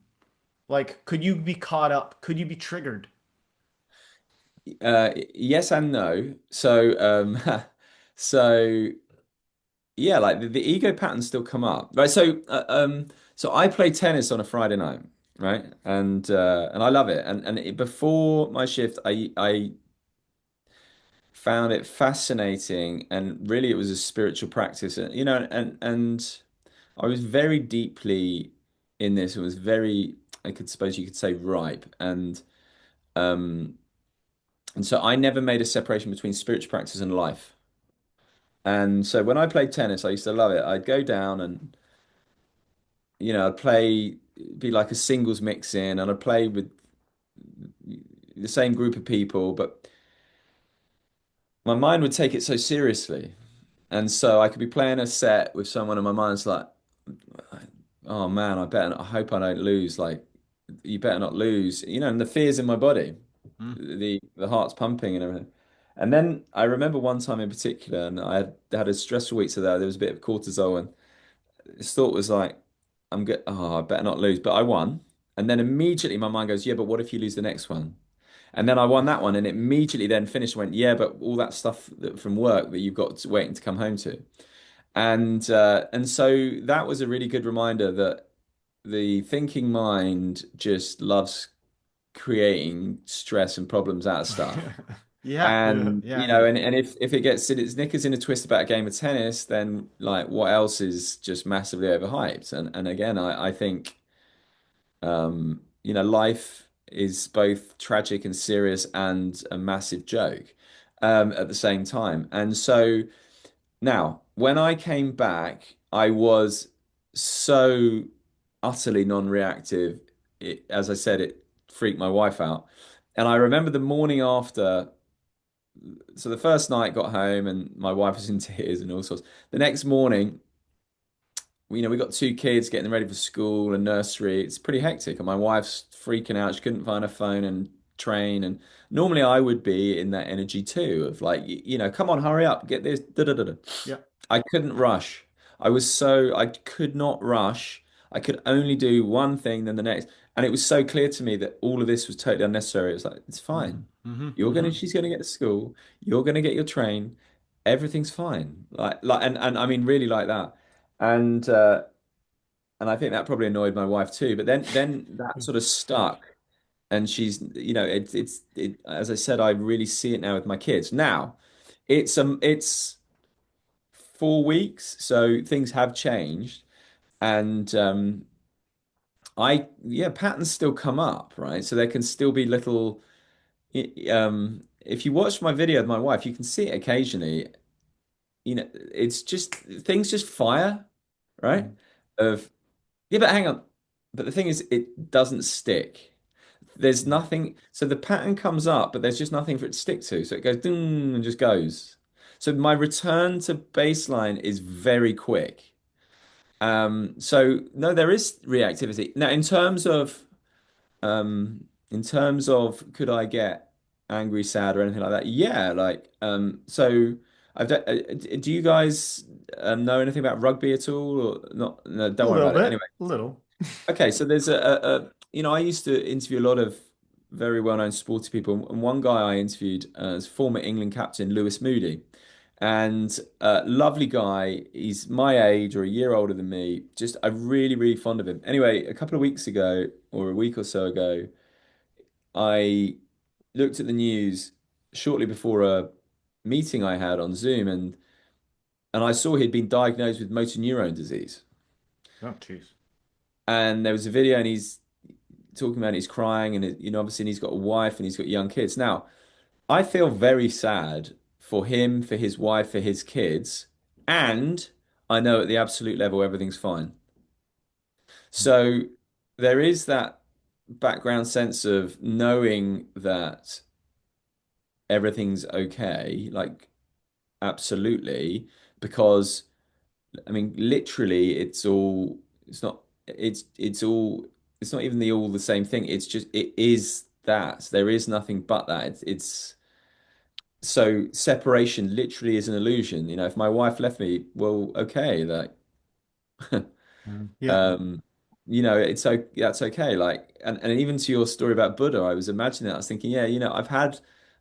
Like, could you be caught up? Could you be triggered? Yes and no. So yeah, like the ego patterns still come up, right? So I play tennis on a Friday night, right? And I love it. Before my shift, I found it fascinating, and really it was a spiritual practice, and I was very deeply in this and was very, I could suppose you could say ripe. Um and so I never made a separation between spiritual practice and life. And so when I played tennis, I used to love it. I'd go down and I'd play, be like a singles mix in, and I'd play with the same group of people, but my mind would take it so seriously. And so I could be playing a set with someone, and my mind's like, oh man, I hope I don't lose. Like, you better not lose, and the fear's in my body, Mm. the heart's pumping and everything. And then I remember one time in particular, and I had a stressful week, so there was a bit of cortisol, and this thought was like, I'm good. Oh, I better not lose. But I won. And then immediately my mind goes, yeah, but what if you lose the next one? And then I won that one, and immediately then finished. Went, yeah, but all that stuff from work that you've got waiting to come home to, and so that was a really good reminder that the thinking mind just loves creating stress and problems out of stuff. Yeah, And yeah, indeed. and if it gets its knickers in a twist about a game of tennis, then like what else is just massively overhyped? And again, I think life is both tragic and serious and a massive joke at the same time. And so now, when I came back, I was so utterly non-reactive. As I said, it freaked my wife out. And I remember the morning after, so the first night got home and my wife was in tears and all sorts. The next morning, we got two kids getting them ready for school and nursery. It's pretty hectic, and my wife's freaking out. She couldn't find her phone and train. And normally I would be in that energy too of like, come on, hurry up, get this. Da, da, da, da. Yeah. I couldn't rush. I could not rush. I could only do one thing, then the next. And it was so clear to me that all of this was totally unnecessary. It was like, it's Mm-hmm. fine. Mm-hmm. Mm-hmm. She's gonna get to school. You're gonna get your train. Everything's fine. And I mean really like that. And and I think that probably annoyed my wife too. But then that sort of stuck, and she's as I said, I really see it now with my kids. Now, it's 4 weeks, so things have changed, and patterns still come up, right? So there can still be little. If you watch my video with my wife, you can see it occasionally. It's just things just fire, right? Mm-hmm. Of Yeah, but hang on. But the thing is, it doesn't stick. There's nothing. So the pattern comes up, but there's just nothing for it to stick to. So it goes ding and just goes. So my return to baseline is very quick. So no, there is reactivity. Now, in terms of could I get angry, sad, or anything like that? Yeah, so do you guys know anything about rugby at all, or not? No, A don't worry little about it. bit, Anyway, a little. okay, so there's I used to interview a lot of very well-known sporty people, and one guy I interviewed is former England captain Lewis Moody, and lovely guy. He's my age or a year older than me. Just I'm really, really fond of him. Anyway, a couple of weeks ago, or a week or so ago, I looked at the news shortly before a meeting I had on Zoom, and I saw he'd been diagnosed with motor neurone disease. Oh, jeez. And there was a video, and he's talking about he's crying, and obviously, and he's got a wife and he's got young kids. Now, I feel very sad for him, for his wife, for his kids, and I know at the absolute level everything's fine. So there is that background sense of knowing that everything's okay, like absolutely, because I mean, literally, it's not even all the same thing. It's just, it is that. There is nothing but that. So separation literally is an illusion. If my wife left me, well, okay, like, Yeah. um, that's okay. Like, and even to your story about Buddha, I was imagining that. I was thinking, yeah,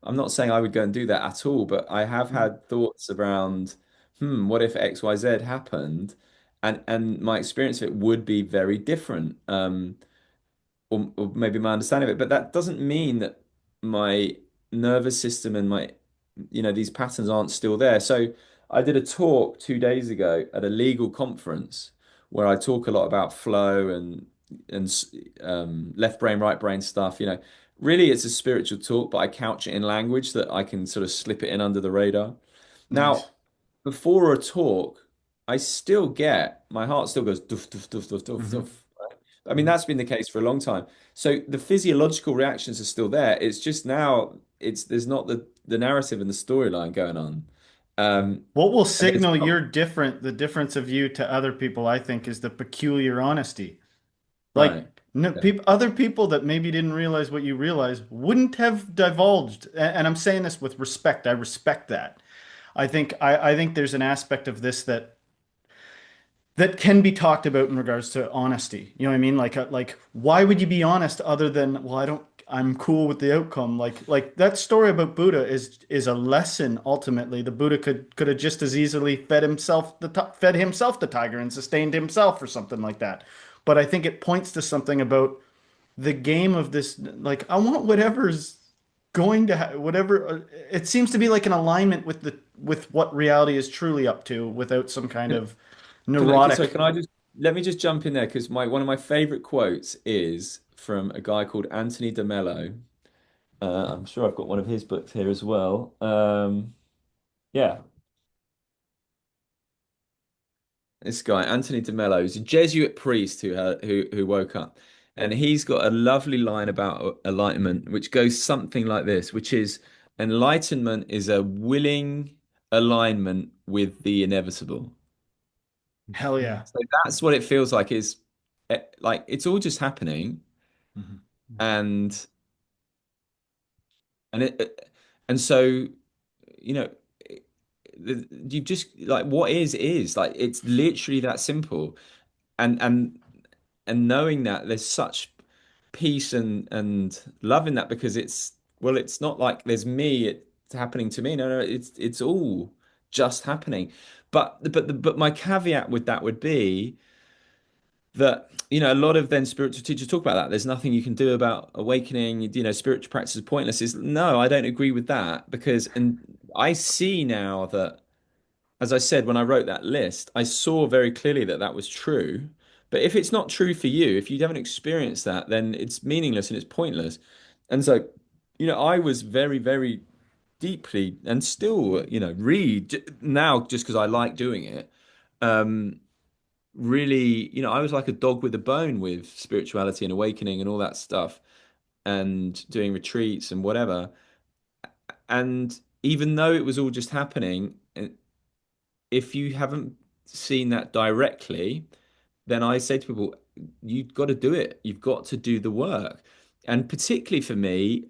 I'm not saying I would go and do that at all, but I have Mm. had thoughts around, what if XYZ happened? And my experience of it would be very different. Or maybe my understanding of it, but that doesn't mean that my nervous system and these patterns aren't still there. So I did a talk 2 days ago at a legal conference where I talk a lot about flow and left brain, right brain stuff. Really it's a spiritual talk, but I couch it in language that I can sort of slip it in under the radar. Nice. Now, before a talk, I still get my heart still goes doof doof doof doof doof Hmm. doof. Right? I mean, that's been the case for a long time. So the physiological reactions are still there. It's just now it's there's not the narrative and the storyline going on. What will And there's signal not, you're different, the difference of you to other people, I think, is the peculiar honesty. Like, right. no, Okay. other people that maybe didn't realize what you realize wouldn't have divulged. And I'm saying this with respect. I respect that. I think there's an aspect of this that can be talked about in regards to honesty. You know what I mean? Like why would you be honest other than, well, I don't, I'm cool with the outcome. Like that story about Buddha is a lesson ultimately. The Buddha could have just as easily fed himself the tiger and sustained himself or something like that. But I think it points to something about the game of this. Like I want whatever's going to whatever it seems to be like an alignment with the with what reality is truly up to without some kind Can, of so neurotic. can I just let me just jump in there because my one of my favorite quotes is from a guy called Anthony de Mello. I'm sure I've got one of his books here as well. Yeah, this guy, Anthony de Mello, is a Jesuit priest who woke up, and he's got a lovely line about enlightenment, which goes something like this, which is enlightenment is a willing alignment with the inevitable. Hell yeah. So that's what it feels like. Is like it's all just happening, Mhm. and and so you know you just like what is like it's literally that simple, and knowing that there's such peace and love in that because it's well it's not like there's me it's happening to me, no, it's all just happening, but my caveat with that would be that a lot of then spiritual teachers talk about that there's nothing you can do about awakening, spiritual practice is pointless. Is no, I don't agree with that because and I see now that, as I said, when I wrote that list, I saw very clearly that that was true. But if it's not true for you, if you haven't experienced that, then it's meaningless and it's pointless. And so, I was very, very deeply and still, read now just because I like doing it. Um, Really, I was like a dog with a bone with spirituality and awakening and all that stuff and doing retreats and whatever. And even though it was all just happening, if you haven't seen that directly, then I say to people, you've got to do it. You've got to do the work. And particularly for me,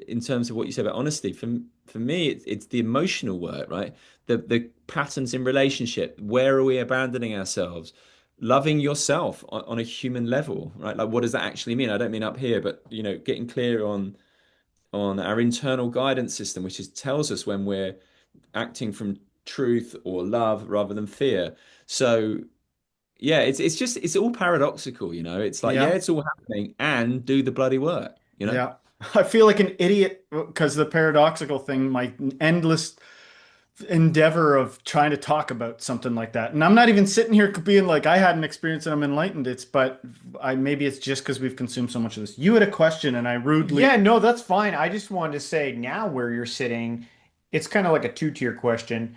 in terms of what you said about honesty, for me, it's the emotional work, right? The patterns in relationship. Where are we abandoning ourselves? Loving yourself on a human level, right? Like, what does that actually mean? I don't mean up here, but getting clear on our internal guidance system, which is tells us when we're acting from truth or love rather than fear. So yeah, it's just it's all paradoxical. It's like, yeah, Yeah. it's all happening and do the bloody work. Yeah. I feel like an idiot because the paradoxical thing, my endless endeavor of trying to talk about something like that. And I'm not even sitting here being like, I had an experience and I'm enlightened. But I maybe it's just because we've consumed so much of this. You had a question and I rudely. Yeah, no, that's fine. I just wanted to say now where you're sitting, it's kind of like a two-tier question.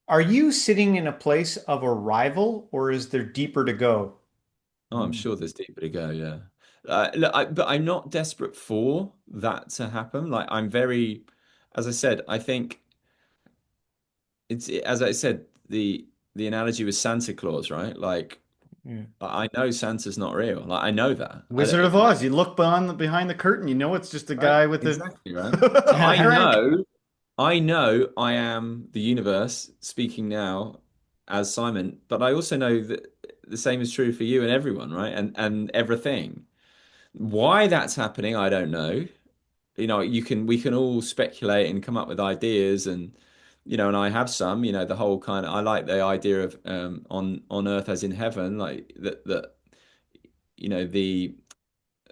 Are you sitting in a place of arrival or is there deeper to go? Oh, I'm sure there's deeper to go, yeah. Look, but I'm not desperate for that to happen. Like I'm very, as I said, I think it's as I said, the analogy was Santa Claus, right? Like Yeah. I know Santa's not real. Like I know that. I Wizard of don't like Oz. You look behind the curtain, you know it's just a right, guy with exactly, right. So a drink. I know I am the universe speaking now as Simon, but I also know that the same is true for you and everyone, right? And everything. Why that's happening, I don't know. We can all speculate and come up with ideas and and I have some, the whole kind of I like the idea of on earth as in heaven, like that the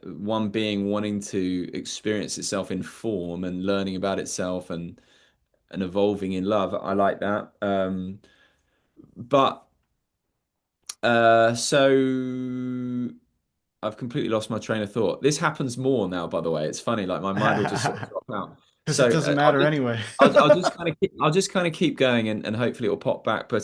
one being wanting to experience itself in form and learning about itself and evolving in love. I like that. But so I've completely lost my train of thought. This happens more now, by the way. It's funny, like my mind will just sort of drop out. Because it So doesn't matter anyway. I'll just kind of keep going, and hopefully it'll pop back. But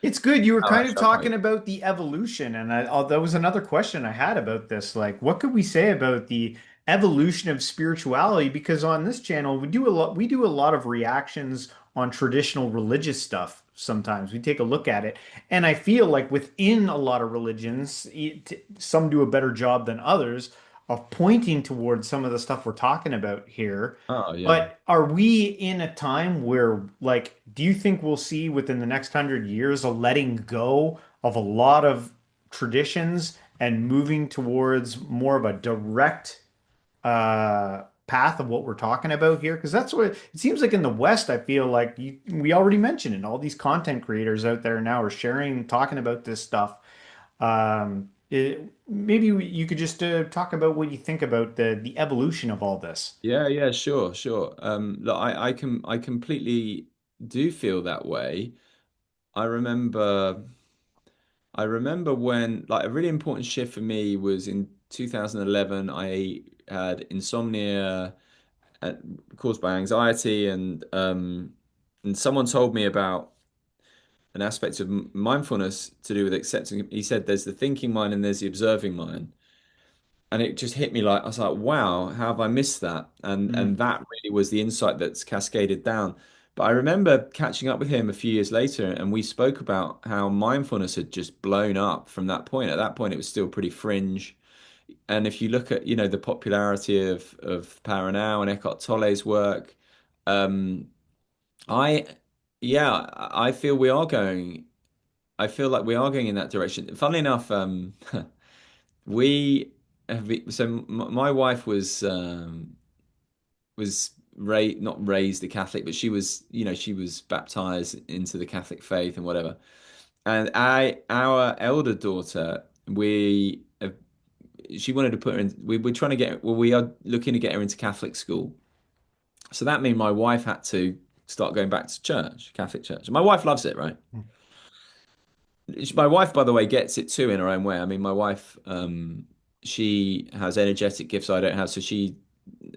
It's good. You were oh, kind of actually, I talking can't. about the evolution, and that was another question I had about this. Like, what could we say about the evolution of spirituality? Because on this channel, we do a lot of reactions on traditional religious stuff. Sometimes we take a look at it, and I feel like within a lot of religions, some do a better job than others of pointing towards some of the stuff we're talking about here. Oh yeah. But are we in a time where, like, do you think we'll see within the next 100 years a letting go of a lot of traditions and moving towards more of a direct path of what we're talking about here? Because that's what it seems like in the West. I feel like we already mentioned it. All these content creators out there now are sharing, talking about this stuff. Maybe you could just talk about what you think about the evolution of all this. Yeah, yeah, sure, sure. Look, I completely do feel that way. I remember I remember when like a really important shift for me was in 2011. I had insomnia uh, caused by anxiety, and someone told me about an aspect of mindfulness to do with accepting. He said there's the thinking mind and there's the observing mind. And it just hit me like I was like, wow, how have I missed that? And Mm. that really was the insight that's cascaded down. But I remember catching up with him a few years later, and we spoke about how mindfulness had just blown up from that point. At that point, it was still pretty fringe. And if you look at, the popularity of Power Now and Eckhart Tolle's work, um, I yeah, I feel we are going. I feel like we are going in that direction. Funnily enough, we have my wife was raised not raised a Catholic, but she was baptized into the Catholic faith and whatever. And our elder daughter, she wanted to put her in. We're trying to get. Well, we are looking to get her into Catholic school. So that means my wife had to start going back to church, Catholic church. My wife loves it, right? My wife, by the way, gets it too in her own way. I mean, my wife, she has energetic gifts I don't have, so she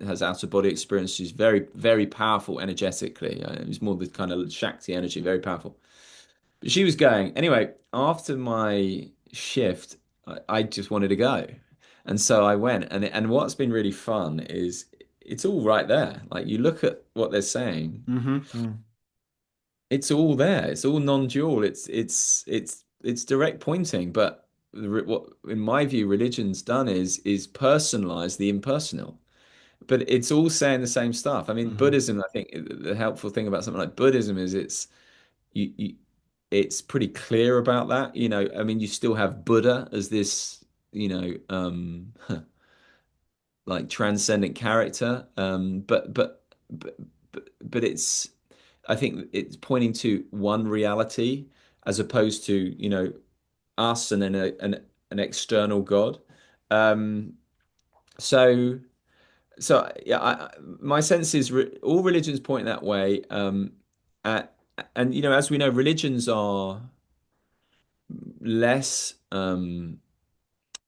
has out of body experience. She's very, very powerful energetically. It's more the kind of Shakti energy, very powerful. But she was going anyway. After my shift, I just wanted to go, and so I went. And what's been really fun is it's all right there. Like you look at what they're saying, Mm-hmm. it's all there. It's all non-dual. It's direct pointing. But what, in my view, religion's done is personalize the impersonal. But it's all saying the same stuff. I mean, Mm-hmm. Buddhism. I think the helpful thing about something like Buddhism is you it's pretty clear about that. I mean, you still have Buddha as this, like transcendent character. But it's I think it's pointing to one reality as opposed to, us and an external God. Um, so yeah, my sense is all religions point that way. At, and as we know, religions are less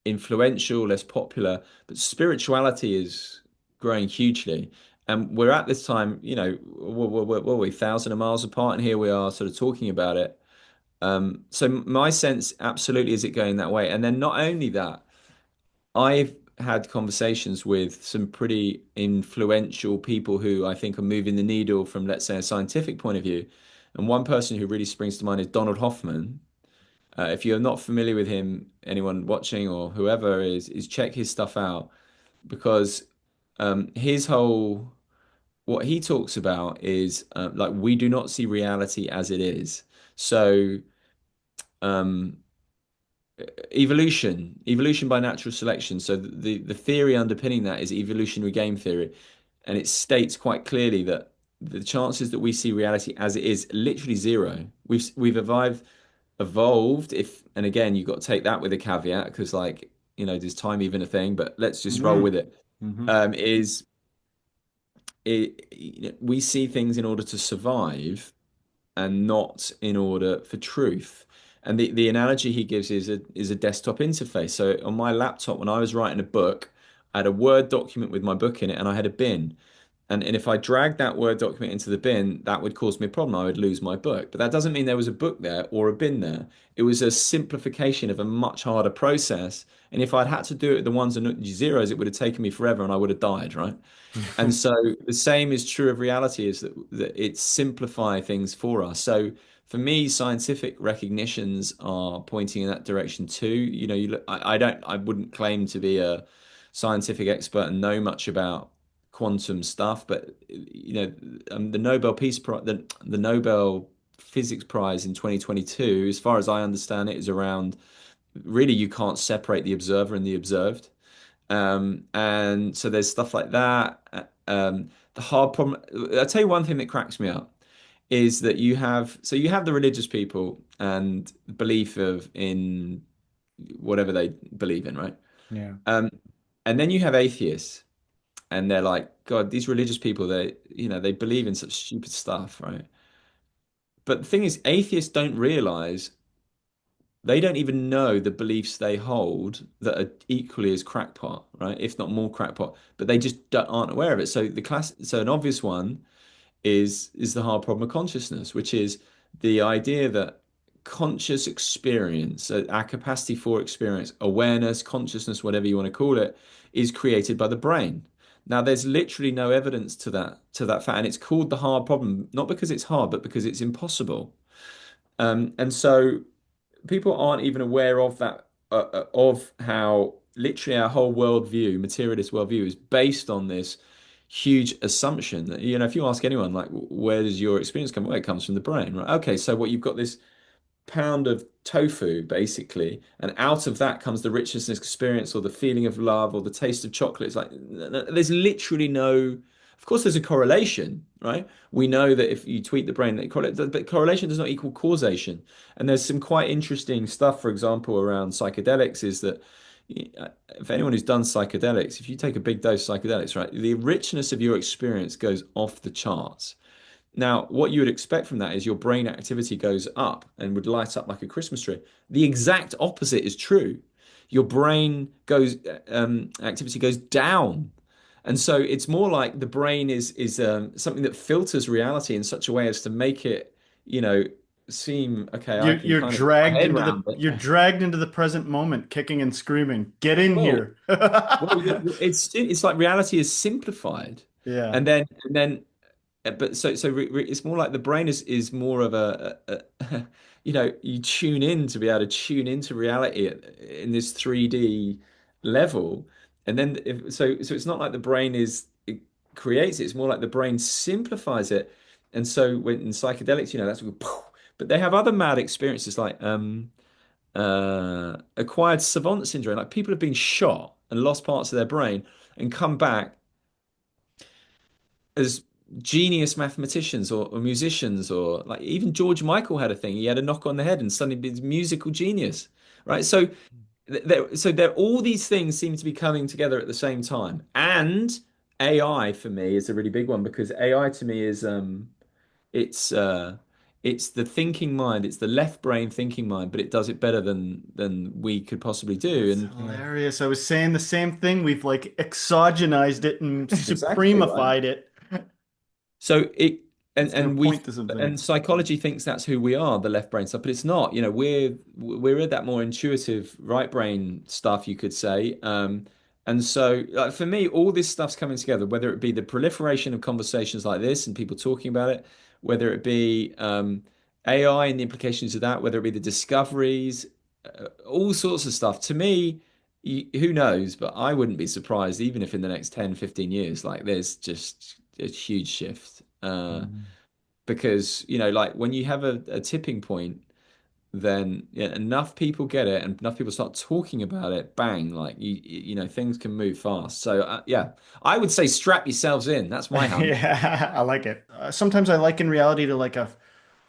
influential, less popular, but spirituality is growing hugely. And we're at this time, what are we, thousand of miles apart, and here we are sort of talking about it. So my sense absolutely is it going that way. And then not only that, I've had conversations with some pretty influential people who I think are moving the needle from, let's say, a scientific point of view. And one person who really springs to mind is Donald Hoffman. If you're not familiar with him, anyone watching or whoever is check his stuff out because his whole what he talks about is like we do not see reality as it is. So um, evolution by natural selection. So the theory underpinning that is evolutionary game theory, and it states quite clearly that the chances that we see reality as it is literally zero. We've evolved if, and again you've got to take that with a caveat because like does time even a thing, but let's just roll with it. Mm-hmm. Is it we see things in order to survive and not in order for truth. And the analogy he gives is a desktop interface. So on my laptop, when I was writing a book, I had a Word document with my book in it, and I had a bin. And if I dragged that Word document into the bin, that would cause me a problem. I would lose my book. But that doesn't mean there was a book there or a bin there. It was a simplification of a much harder process. And if I'd had to do it with the ones and zeros, it would have taken me forever and I would have died, right? And so the same is true of reality, is that it simplify things for us. So for me, scientific recognitions are pointing in that direction too. You know, you look, I wouldn't claim to be a scientific expert and know much about quantum stuff, but you know, the Nobel Peace Prize, the Nobel Physics Prize in 2022, as far as I understand it, is around really you can't separate the observer and the observed. And so there's stuff like that. The hard problem, I'll tell you one thing that cracks me up is that you have the religious people and belief of in whatever they believe in, right? Yeah. Um, and then you have atheists and they're like, God, these religious people, they believe in such stupid stuff, right? But the thing is, atheists don't realize they don't even know the beliefs they hold that are equally as crackpot, right? If not more crackpot, but they just aren't aware of it. So an obvious one is the hard problem of consciousness, which is the idea that conscious experience, so our capacity for experience, awareness, consciousness, whatever you want to call it, is created by the brain. Now, there's literally no evidence to that fact, and it's called the hard problem, not because it's hard, but because it's impossible. And so people aren't even aware of that, of how literally our whole worldview, materialist worldview, is based on this huge assumption that, you know, if you ask anyone, like, where does your experience come? Well, it comes from the brain, right? Okay, so what you've got this pound of tofu, basically, and out of that comes the richness and experience, or the feeling of love, or the taste of chocolate. It's like there's literally no. Of course, there's a correlation, right? We know that if you tweak the brain, but correlation does not equal causation. And there's some quite interesting stuff, for example, around psychedelics, is that if anyone who's done psychedelics, if you take a big dose of psychedelics, right, the richness of your experience goes off the charts. Now, what you would expect from that is your brain activity goes up and would light up like a Christmas tree. The exact opposite is true. Your brain goes activity goes down, and so it's more like the brain is something that filters reality in such a way as to make it, you know, seem okay. I can kind of get my head around it. You're dragged into the present moment, kicking and screaming. Get in Well, here. it's like reality is simplified, Yeah. and then but it's more like the brain is more of you know, you tune in to be able to tune into reality in this 3D level, and then so it's not like the brain it creates it, it's more like the brain simplifies it. And so when in psychedelics, you know, that's but they have other mad experiences like acquired savant syndrome, like people have been shot and lost parts of their brain and come back as genius mathematicians or musicians, or like even George Michael had a thing. He had a knock on the head and suddenly he's musical genius, right? So there all these things seem to be coming together at the same time. And AI for me is a really big one, because AI to me is it's it's the thinking mind, it's the left brain thinking mind, but it does it better than we could possibly do. That's And hilarious. I was saying the same thing. We've like exogenized it and that's exactly right. supremified it. So it It's going to and we point to something. and psychology thinks that's who we are, the left brain stuff, but it's not. You know, we're in that more intuitive right brain stuff, you could say. And so, like, for me, all this stuff's coming together, whether it be the proliferation of conversations like this and people talking about it, whether it be AI and the implications of that, whether it be the discoveries, all sorts of stuff. To me, who knows? But I wouldn't be surprised, even if in the next 10, 15 years, like there's just a huge shift. Mhm. Because, you know, like when you have a tipping point, then yeah, enough people get it and enough people start talking about it, bang, like you know, things can move fast. So yeah, I would say strap yourselves in. That's my hunch. Yeah, I like it. Sometimes I liken reality to like a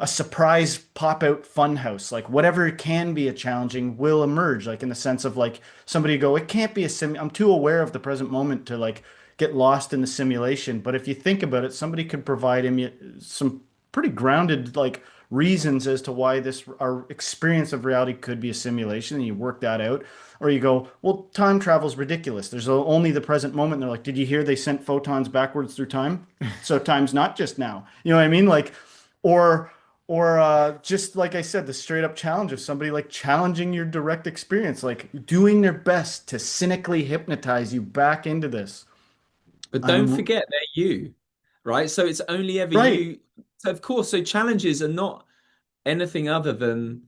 surprise pop out fun house. Like whatever can be a challenging will emerge. Like in the sense of like somebody go, it can't be a sim. I'm too aware of the present moment to like get lost in the simulation. But if you think about it, somebody could provide some pretty grounded like reasons as to why this our experience of reality could be a simulation, and you work that out. Or you go, well, time travel is ridiculous. There's only the present moment. And they're like, did you hear they sent photons backwards through time? So time's not just now. You know what I mean? Like, or just like I said, the straight up challenge of somebody like challenging your direct experience, like doing their best to cynically hypnotize you back into this. But don't I'm forget they're you, right? So it's only ever right. you. So of course, so challenges are not anything other than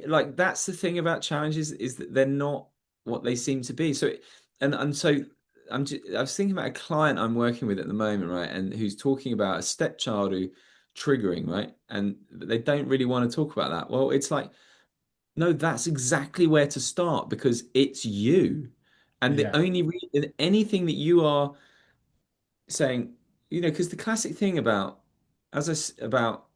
like that's the thing about challenges is that they're not what they seem to be. So and so I was thinking about a client I'm working with at the moment, right? And who's talking about a stepchild who triggering, right? And they don't really want to talk about that. Well, it's like, no, that's exactly where to start because it's you. And the Yeah. only reason anything that you are saying, because the classic thing about about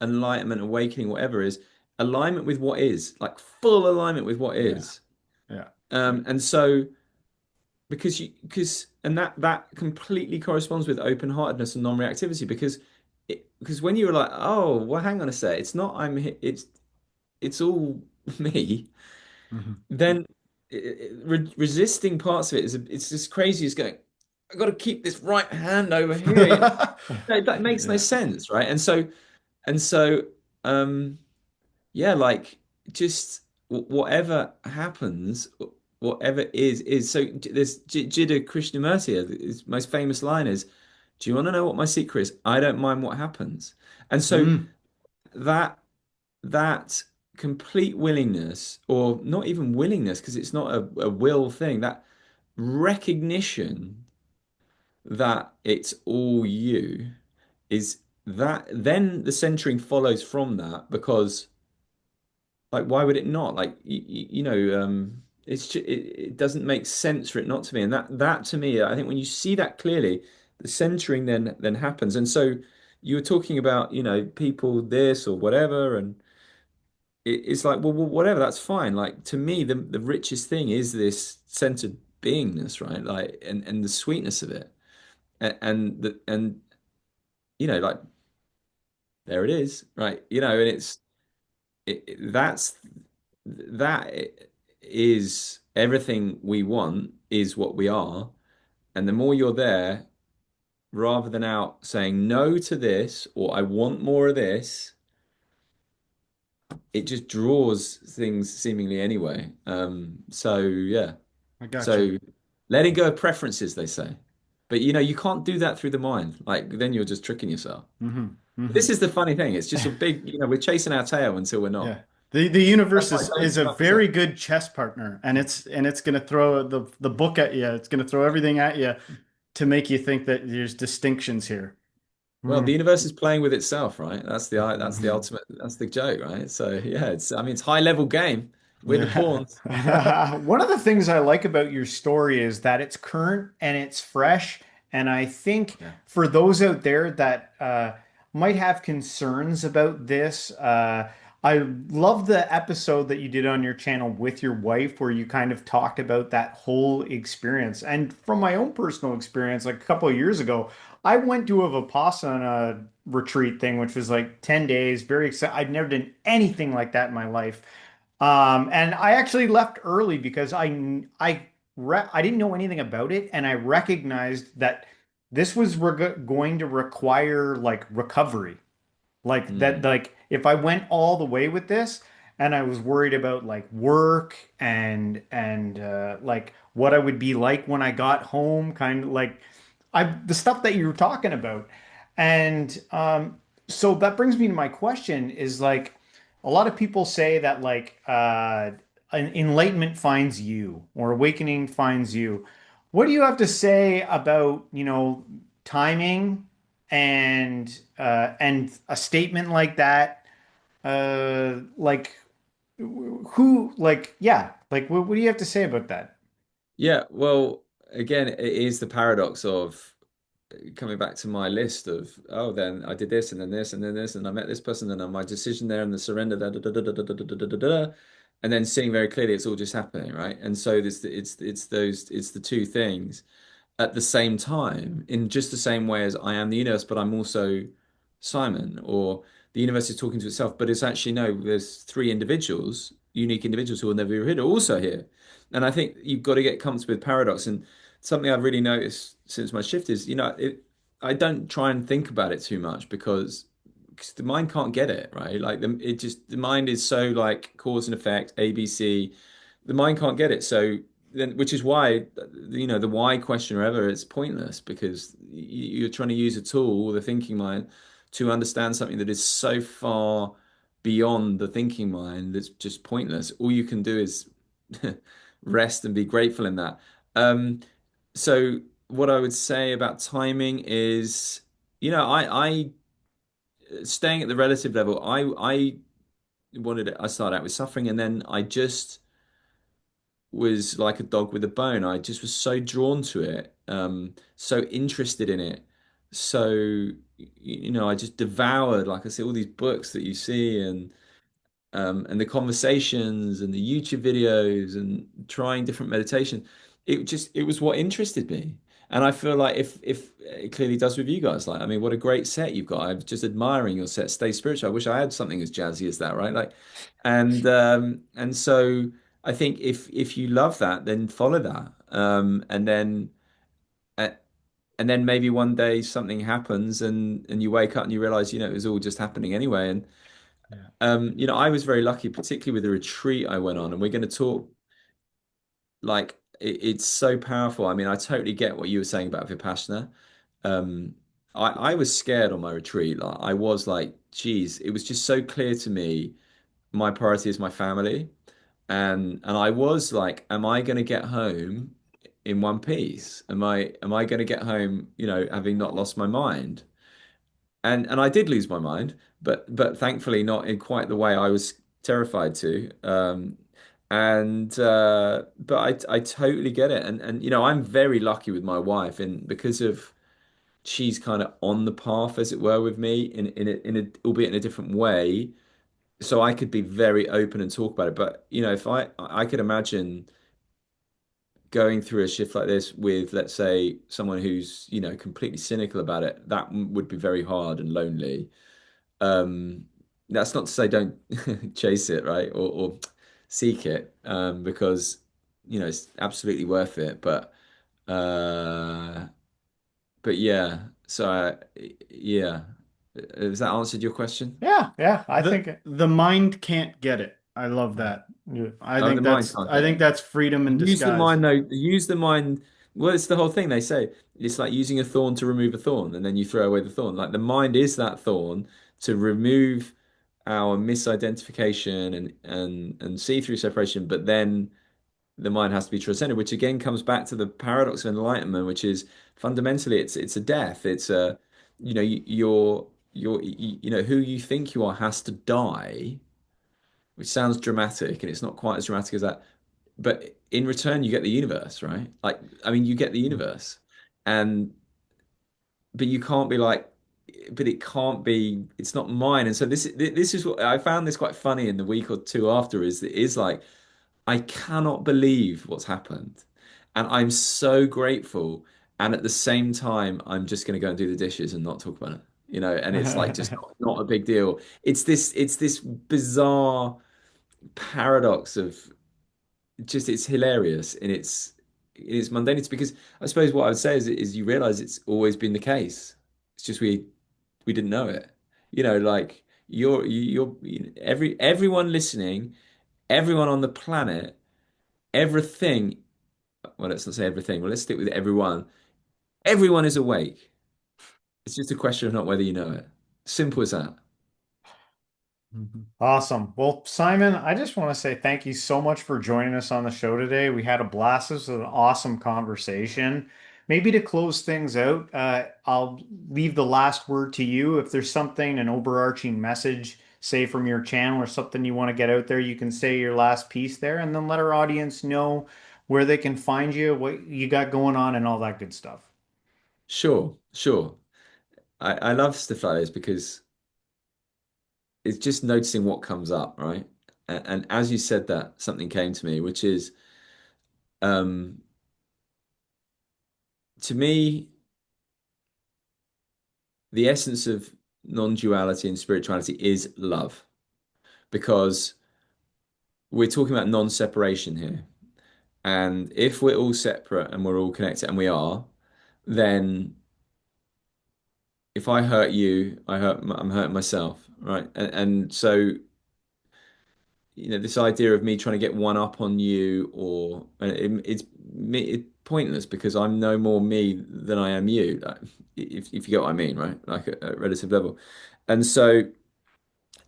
enlightenment, awakening, whatever is alignment with what is, like full alignment with what Yeah. is. Yeah. And so because and that completely corresponds with open-heartedness and non-reactivity because when you were like, oh, well, hang on a sec, it's not it's all me, Mhm. then resisting parts of it it's just crazy. It's going, I got to keep this right hand over here. That makes no Yeah. sense, right? And so um yeah, like just whatever happens, whatever is. So there's Jiddu Krishnamurti, his most famous line is, "Do you want to know what my secret is? I don't mind what happens." And so Mm. that that complete willingness, or not even willingness, because it's not a will thing, that recognition that it's all you is that then the centering follows from that because like why would it not like it doesn't make sense for it not to be, and that to me I think when you see that clearly the centering then happens. And so you were talking about people this or whatever, and it's like well whatever, that's fine. Like to me the richest thing is this centered beingness, right? Like and the sweetness of it, and like there it is, right? And that's that is everything we want is what we are. And the more you're there, rather than out saying no to this or I want more of this, it just draws things seemingly anyway. So yeah. I got you. So letting go of preferences, they say. But you can't do that through the mind. Like then you're just tricking yourself. Hmm. This Hmm. is the funny thing. It's just a big, we're chasing our tail until we're not. Yeah. The That's universe why is don't a trust yourself. very good chess partner, and it's gonna throw the book at you. It's gonna throw everything at you to make you think that there's distinctions here. Well, the Mm. universe is playing with itself, right? That's the ultimate, that's the joke, right? So yeah, it's high level game. We're the pawns. One of the things I like about your story is that it's current and it's fresh. And I think Yeah. for those out there that might have concerns about this, I love the episode that you did on your channel with your wife, where you kind of talked about that whole experience. And from my own personal experience, like a couple of years ago, I went to a Vipassana retreat thing, which was like 10 days, very excited. I'd never done anything like that in my life. And I actually left early because I didn't know anything about it, and I recognized that this was going to require like recovery, like that. Mm. Like if I went all the way with this, and I was worried about like work and like what I would be like when I got home, kind of like the stuff that you were talking about, and so that brings me to my question: is like a lot of people say that like enlightenment finds you or awakening finds you. What do you have to say about, timing and a statement like that? Like who like yeah, like what do you have to say about that? Yeah, well, again, it is the paradox of coming back to my list of, oh, then I did this and then this and then this and I met this person and my decision there and the surrender da, da, da, da, da, da, da, da, da, da, and then seeing very clearly it's all just happening, right? And so it's the two things at the same time in just the same way as I am the universe, but I'm also Simon, or the universe is talking to itself, but it's actually no, there's three individuals, unique individuals who will never be here, also here. And I think you've got to get comfortable with paradox. And something I've really noticed since my shift is, I don't try and think about it too much because the mind can't get it, right? Like the mind is so like cause and effect, ABC. The mind can't get it. So then, which is why, the why question or ever, it's pointless because you're trying to use a tool, the thinking mind, to understand something that is so far beyond the thinking mind that's just pointless. All you can do is rest and be grateful in that. So what I would say about timing is, I staying at the relative level, I started out with suffering, and then I just was like a dog with a bone. I just was so drawn to it, so interested in it. So, I just devoured, like I said, all these books that you see, and the conversations and the YouTube videos and trying different meditation. It was what interested me. And I feel like if it clearly does with you guys, like, I mean, what a great set you've got. I'm just admiring your set, Stay Spiritual. I wish I had something as jazzy as that, right? Like, and so I think if you love that, then follow that. Uh, and then maybe one day something happens, and you wake up and you realize, it was all just happening anyway. And Yeah. I was very lucky, particularly with the retreat I went on, and we're going to talk, like, it's so powerful. I mean, I totally get what you were saying about Vipassana. Um, I was scared on my retreat. Like, I was like, geez, it was just so clear to me. My priority is my family, and I was like, am I going to get home in one piece? Am I going to get home, having not lost my mind? And I did lose my mind, but thankfully not in quite the way I was terrified to. And but I totally get it, and I'm very lucky with my wife, and because of she's kind of on the path, as it were, with me in a albeit in a different way, so I could be very open and talk about it. But if I could imagine going through a shift like this with, let's say, someone who's completely cynical about it, that would be very hard and lonely. Um, that's not to say don't chase it, right? Or seek it, because it's absolutely worth it. Uh, but yeah, so yeah, has that answered your question? Yeah, yeah. I The think the mind can't get it. I love that. yeah. I Oh, think the mind that's can't I get think it. that's freedom in Use the disguise. mind though. Use the mind. Well, it's the whole thing. They say it's like using a thorn to remove a thorn, and then you throw away the thorn. Like the mind is that thorn to remove our misidentification and see through separation. But then the mind has to be transcended, which again comes back to the paradox of enlightenment, which is fundamentally it's a death. It's a who you think you are has to die, which sounds dramatic, and it's not quite as dramatic as that. But in return, you get the universe, right? Like, I mean, you get the universe, and but you can't be like, but it can't be. It's not mine. And so this is what I found this quite funny in the week or two after is like I cannot believe what's happened. And I'm so grateful. And at the same time, I'm just going to go and do the dishes and not talk about it. And it's like just not a big deal. It's this bizarre paradox of just it's hilarious in its mundanity because I suppose what I would say is you realize it's always been the case. It's just we didn't know it. Like everyone listening, everyone on the planet, everything. Well, let's not say everything. Well, let's stick with everyone. Everyone is awake. It's just a question of not whether you know it. Simple as that. Awesome. Well, Simon, I just want to say thank you so much for joining us on the show today. We had a blast. This was an awesome conversation. Maybe to close things out, I'll leave the last word to you. If there's something, an overarching message, say from your channel or something you want to get out there, you can say your last piece there and then let our audience know where they can find you, what you got going on, and all that good stuff. Sure, sure. I love stuff like this because it's just noticing what comes up, right? And as you said that, something came to me, which is, um, to me, the essence of non-duality and spirituality is love, because we're talking about non-separation here. And if we're all separate and we're all connected, and we are, then if I hurt you, I'm hurting myself, right? And so, this idea of me trying to get one up on you, or it's pointless, because I'm no more me than I am you, like, if you get what I mean, right? Like at relative level. And so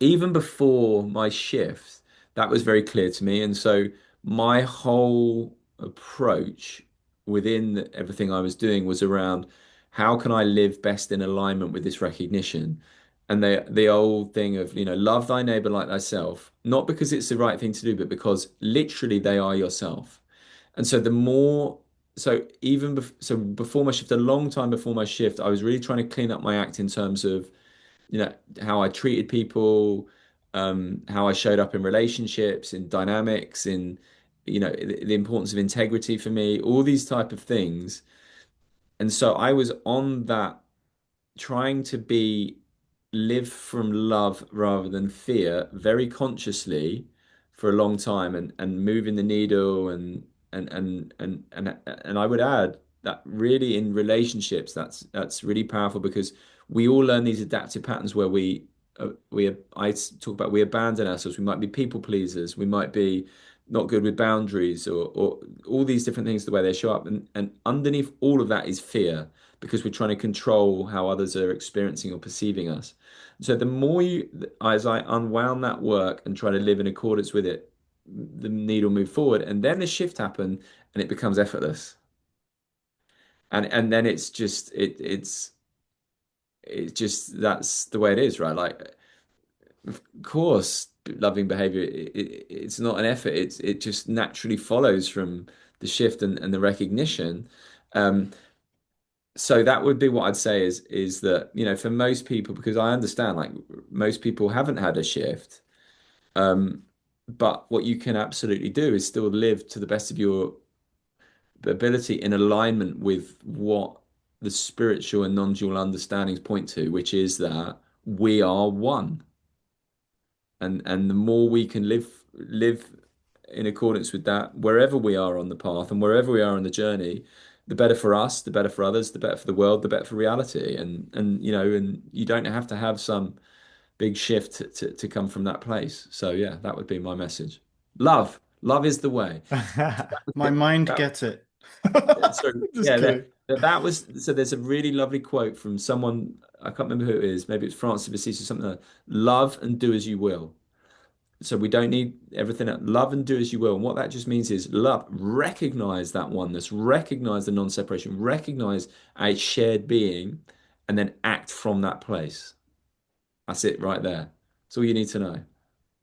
even before my shift, that was very clear to me. And so my whole approach within everything I was doing was around, how can I live best in alignment with this recognition? And the old thing of, love thy neighbor like thyself, not because it's the right thing to do, but because literally they are yourself. And so the more, so even so before my shift, a long time before my shift, I was really trying to clean up my act in terms of, how I treated people, how I showed up in relationships, in dynamics, in, the importance of integrity for me, all these type of things. And so I was on that, trying to live from love rather than fear, very consciously, for a long time, and moving the needle, and I would add that really in relationships, that's really powerful, because we all learn these adaptive patterns where I talk about, we abandon ourselves. We might be people pleasers. We might be not good with boundaries, or all these different things, the way they show up. And underneath all of that is fear, because we're trying to control how others are experiencing or perceiving us. So the more as I unwound that work and try to live in accordance with it, the needle moved forward, and then the shift happened, and it becomes effortless. And then it's just, that's the way it is, right? Like, of course, loving behavior, it's not an effort. It just naturally follows from the shift and the recognition. Um, so that would be what I'd say is that, for most people, because I understand, like, most people haven't had a shift. But what you can absolutely do is still live to the best of your ability in alignment with what the spiritual and non-dual understandings point to, which is that we are one. And the more we can live in accordance with that, wherever we are on the path and wherever we are on the journey, the better for us, the better for others, the better for the world, the better for reality. And you don't have to have some big shift to come from that place. So yeah, that would be my message. Love is the way. My mind gets it. So Just yeah, kidding. that was, so there's a really lovely quote from someone, I can't remember who it is, maybe it's Francis of Assisi or something like that. Love and do as you will. So we don't need everything. Love and do as you will. And what that just means is love, recognize that oneness, recognize the non-separation, recognize a shared being, and then act from that place. That's it right there. That's all you need to know.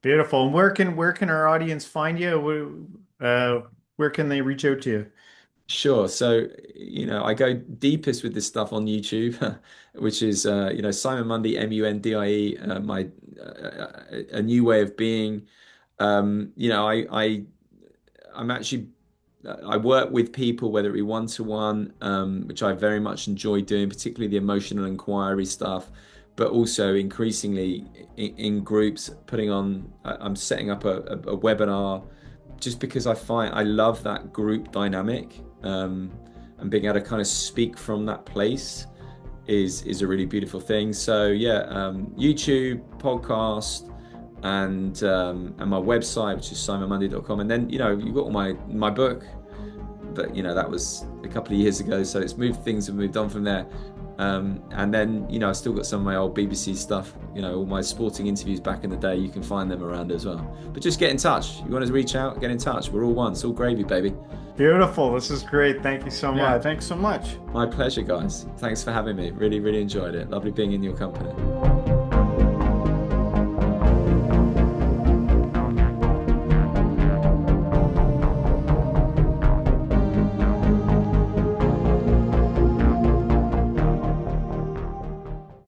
Beautiful. And where can our audience find you? Where can they reach out to you? Sure. So, I go deepest with this stuff on YouTube, which is, Simon Mundie, Mundie, my a new way of being. I'm actually, I work with people, whether it be one-to-one, which I very much enjoy doing, particularly the emotional inquiry stuff, but also increasingly in groups, I'm setting up a webinar, just because I find I love that group dynamic, and being able to kind of speak from that place is a really beautiful thing. So yeah, YouTube, podcast, and my website, which is simonmundie.com. And then you've got all my book, but that was a couple of years ago, so things have moved on from there. And then I've still got some of my old BBC stuff, all my sporting interviews back in the day. You can find them around as well. But just get in touch. You want to reach out, get in touch. We're all one. It's all gravy, baby. Beautiful. This is great. Thank you so Yeah, much. thanks so much. My pleasure, guys. Thanks for having me. Really, really enjoyed it. Lovely being in your company.